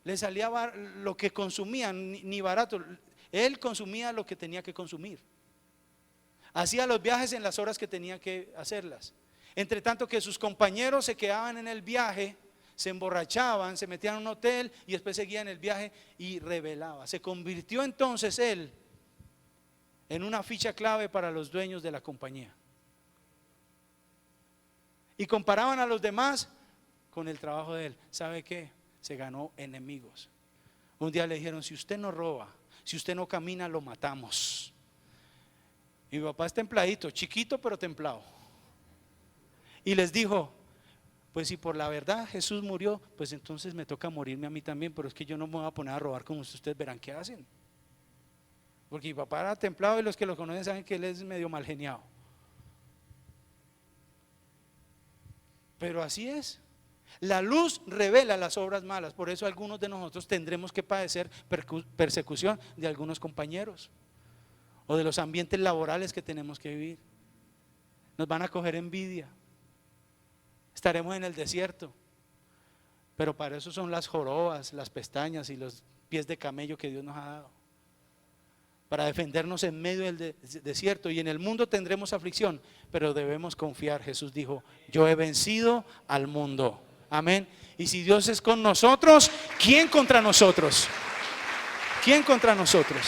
le salía lo que consumía, ni barato. Él consumía lo que tenía que consumir. Hacía los viajes en las horas que tenía que hacerlas. Entre tanto que sus compañeros se quedaban en el viaje, se emborrachaban, se metían en un hotel y después seguían el viaje y revelaba. Se convirtió entonces él en una ficha clave para los dueños de la compañía. Y comparaban a los demás con el trabajo de él. ¿Sabe qué? Se ganó enemigos. Un día le dijeron: si usted no roba, si usted no camina, lo matamos. Y mi papá es templadito, chiquito pero templado. Y les dijo: pues si por la verdad Jesús murió, pues entonces me toca morirme a mí también, pero es que yo no me voy a poner a robar como ustedes verán qué hacen. Porque mi papá era templado y los que lo conocen saben que él es medio mal geniado. Pero así es. La luz revela las obras malas. Por eso algunos de nosotros tendremos que padecer persecución de algunos compañeros o de los ambientes laborales que tenemos que vivir. Nos van a coger envidia. Estaremos en el desierto. Pero para eso son las jorobas, las pestañas y los pies de camello que Dios nos ha dado, para defendernos en medio del desierto. Y en el mundo tendremos aflicción, pero debemos confiar. Jesús dijo: yo he vencido al mundo. Amén. Y si Dios es con nosotros, ¿quién contra nosotros? ¿Quién contra nosotros?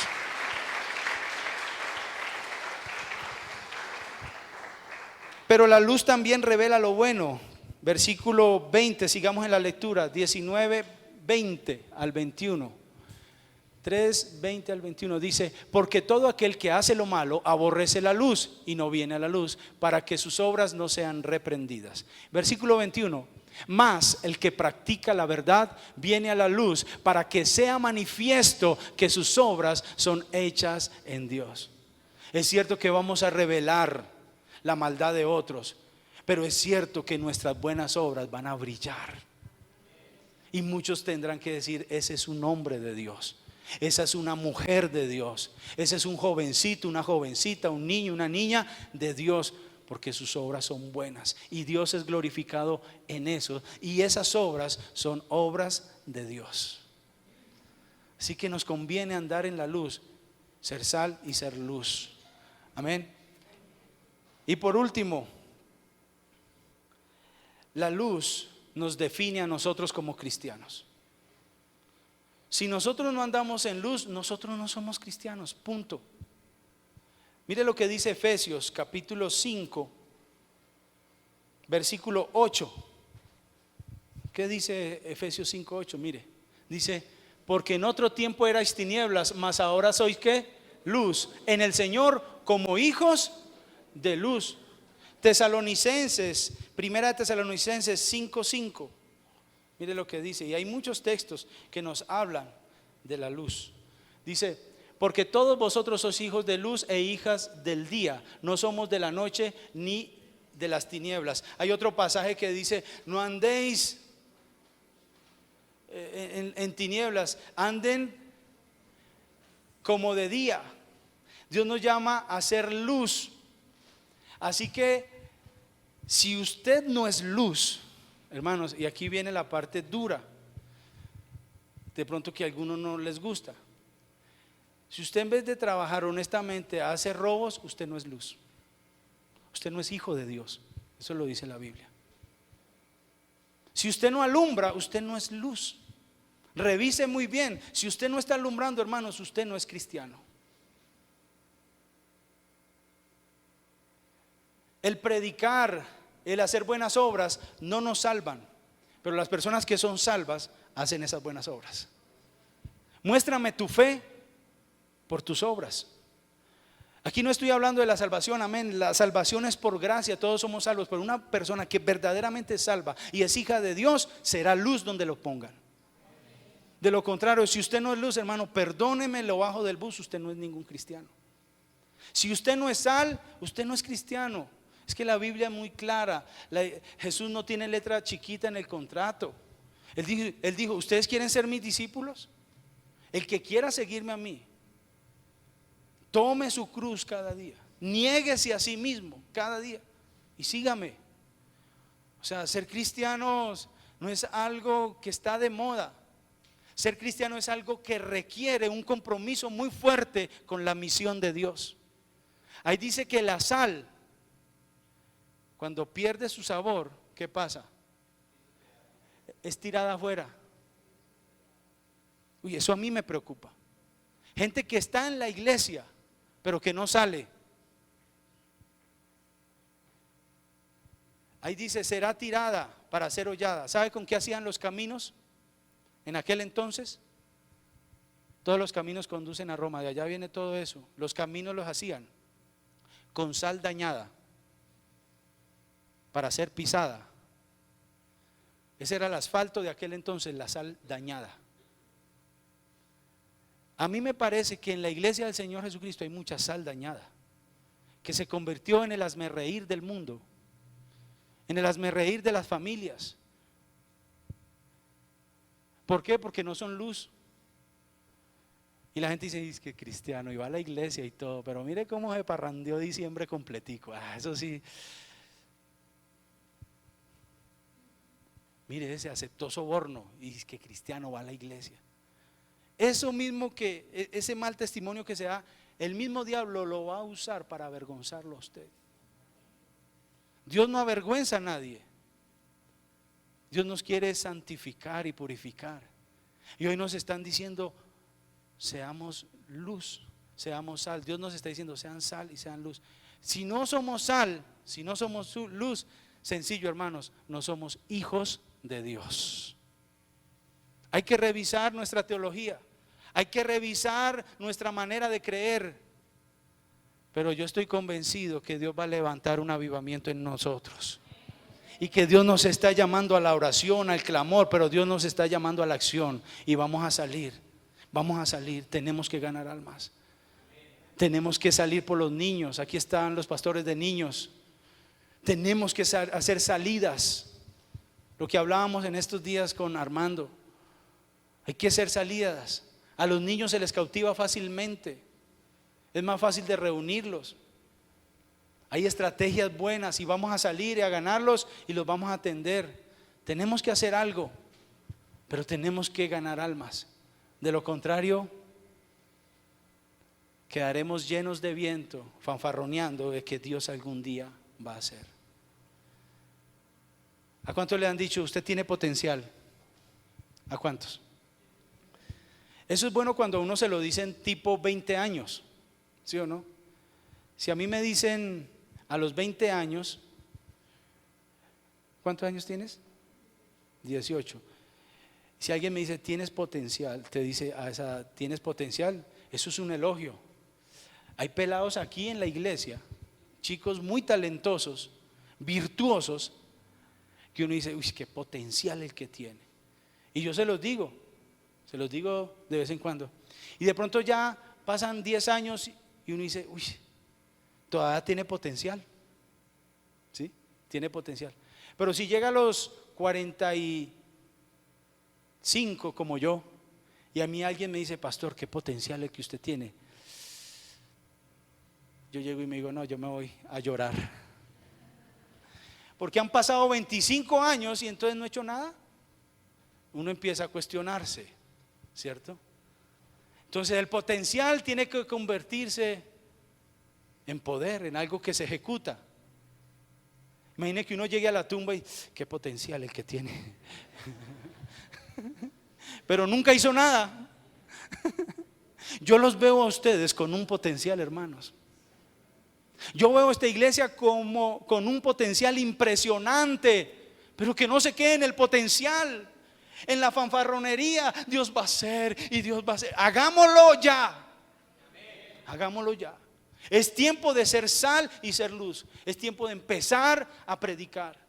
Pero la luz también revela lo bueno. Versículo 20, sigamos en la lectura, 19, 20 al 21. 3, 20 al 21 dice: porque todo aquel que hace lo malo aborrece la luz y no viene a la luz, para que sus obras no sean reprendidas. Versículo 21: mas el que practica la verdad viene a la luz, para que sea manifiesto que sus obras son hechas en Dios. Es cierto que vamos a revelar la maldad de otros. Pero es cierto que nuestras buenas obras van a brillar. Y muchos tendrán que decir, ese es un hombre de Dios, esa es una mujer de Dios, ese es un jovencito, una jovencita, un niño, una niña de Dios, porque sus obras son buenas y Dios es glorificado en eso, y esas obras son obras de Dios. Así que nos conviene andar en la luz, ser sal y ser luz. Amén. Y por último, la luz nos define a nosotros como cristianos. Si nosotros no andamos en luz, nosotros no somos cristianos, punto. Mire lo que dice Efesios capítulo 5, versículo 8. ¿Qué dice Efesios 5, 8? Mire, dice, porque en otro tiempo erais tinieblas, mas ahora sois ¿qué? Luz en el Señor, como hijos de luz. Tesalonicenses, primera de Tesalonicenses 5:5. Mire lo que dice, y hay muchos textos que nos hablan de la luz. Dice, porque todos vosotros sois hijos de luz e hijas del día, no somos de la noche ni de las tinieblas. Hay otro pasaje que dice, no andéis en tinieblas, anden como de día. Dios nos llama a ser luz. Así que si usted no es luz, hermanos, y aquí viene la parte dura, de pronto que a algunos no les gusta. Si usted en vez de trabajar honestamente hace robos, usted no es luz. Usted no es hijo de Dios. Eso lo dice la Biblia. Si usted no alumbra, usted no es luz. Revise muy bien. Si usted no está alumbrando, hermanos, usted no es cristiano. El predicar, el hacer buenas obras no nos salvan, pero las personas que son salvas hacen esas buenas obras. Muéstrame tu fe por tus obras. Aquí no estoy hablando de la salvación, amén. La salvación es por gracia, todos somos salvos, pero una persona que verdaderamente es salva y es hija de Dios será luz donde lo pongan. De lo contrario, si usted no es luz, hermano, perdóneme, lo bajo del bus, usted no es ningún cristiano. Si usted no es sal, usted no es cristiano. Es que la Biblia es muy clara. Jesús no tiene letra chiquita en el contrato. Él dijo, ¿ustedes quieren ser mis discípulos? El que quiera seguirme a mí, tome su cruz cada día, niéguese a sí mismo cada día y sígame. O sea, ser cristianos no es algo que está de moda. Ser cristiano es algo que requiere un compromiso muy fuerte con la misión de Dios. Ahí dice que la sal, cuando pierde su sabor, ¿qué pasa? Es tirada afuera. Uy, eso a mí me preocupa. Gente que está en la iglesia, pero que no sale. Ahí dice, será tirada para ser hollada. ¿Sabe con qué hacían los caminos en aquel entonces? Todos los caminos conducen a Roma, de allá viene todo eso. Los caminos los hacían con sal dañada para ser pisada. Ese era el asfalto de aquel entonces, la sal dañada. A mí me parece que en la iglesia del Señor Jesucristo hay mucha sal dañada, que se convirtió en el hazmerreír del mundo, en el hazmerreír de las familias. ¿Por qué? Porque no son luz. Y la gente dice, es que cristiano, y va a la iglesia y todo, pero mire cómo se parrandeó diciembre completico. Eso sí. Mire, ese aceptó soborno y es que cristiano, va a la iglesia. Eso mismo, que ese mal testimonio que se da, el mismo diablo lo va a usar para avergonzarlo a usted. Dios no avergüenza a nadie. Dios nos quiere santificar y purificar. Y hoy nos están diciendo, seamos luz, seamos sal. Dios nos está diciendo, sean sal y sean luz. Si no somos sal, si no somos luz, sencillo, hermanos, no somos hijos de Dios. Hay que revisar nuestra teología, hay que revisar nuestra manera de creer, pero yo estoy convencido que Dios va a levantar un avivamiento en nosotros y que Dios nos está llamando a la oración, al clamor, pero Dios nos está llamando a la acción y vamos a salir, tenemos que ganar almas, tenemos que salir por los niños. Aquí están los pastores de niños, Tenemos que hacer salidas. Lo que hablábamos en estos días con Armando. Hay que hacer salidas. A los niños se les cautiva fácilmente. Es más fácil de reunirlos. Hay estrategias buenas y vamos a salir y a ganarlos y los vamos a atender. Tenemos que hacer algo, pero tenemos que ganar almas. De lo contrario, quedaremos llenos de viento, fanfarroneando de que Dios algún día va a hacer. ¿A cuántos le han dicho usted tiene potencial? ¿A cuántos? Eso es bueno cuando a uno se lo dicen tipo 20 años, ¿sí o no? Si a mí me dicen a los 20 años, ¿cuántos años tienes? 18. Si alguien me dice tienes potencial, te dice a esa tienes potencial, eso es un elogio. Hay pelados aquí en la iglesia, chicos muy talentosos, virtuosos, que uno dice, uy, qué potencial el que tiene. Y yo se los digo de vez en cuando. Y de pronto ya pasan 10 años y uno dice, uy, todavía tiene potencial. ¿Sí? Tiene potencial. Pero si llega a los 45 como yo, y a mí alguien me dice, pastor, qué potencial el que usted tiene, yo llego y me digo, no, yo me voy a llorar. Porque han pasado 25 años y entonces no he hecho nada. Uno empieza a cuestionarse, ¿cierto? Entonces el potencial tiene que convertirse en poder, en algo que se ejecuta. Imagine que uno llegue a la tumba y qué potencial el que tiene. Pero nunca hizo nada. Yo los veo a ustedes con un potencial, hermanos. Yo veo esta iglesia como con un potencial impresionante, pero que no se quede en el potencial, en la fanfarronería. Dios va a hacer y Dios va a hacer. Hagámoslo ya. Hagámoslo ya. Es tiempo de ser sal y ser luz. Es tiempo de empezar a predicar.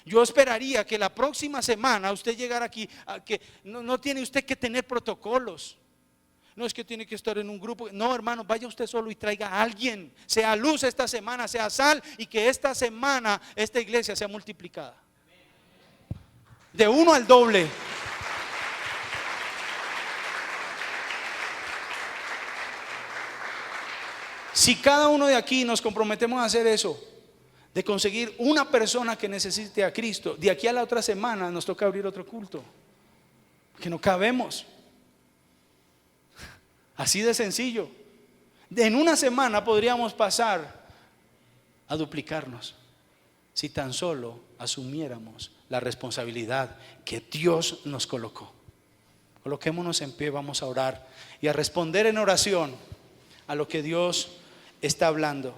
Yo esperaría que la próxima semana usted llegara aquí, que no tiene usted que tener protocolos. No es que tiene que estar en un grupo. No, hermano, vaya usted solo y traiga a alguien. Sea luz esta semana, sea sal, y que esta semana esta iglesia sea multiplicada. De 1 al doble. Si cada uno de aquí nos comprometemos a hacer eso, de conseguir una persona que necesite a Cristo, de aquí a la otra semana nos toca abrir otro culto, que no cabemos. Así de sencillo. En una semana podríamos pasar a duplicarnos si tan solo asumiéramos la responsabilidad que Dios nos colocó. Coloquémonos en pie, vamos a orar y a responder en oración a lo que Dios está hablando.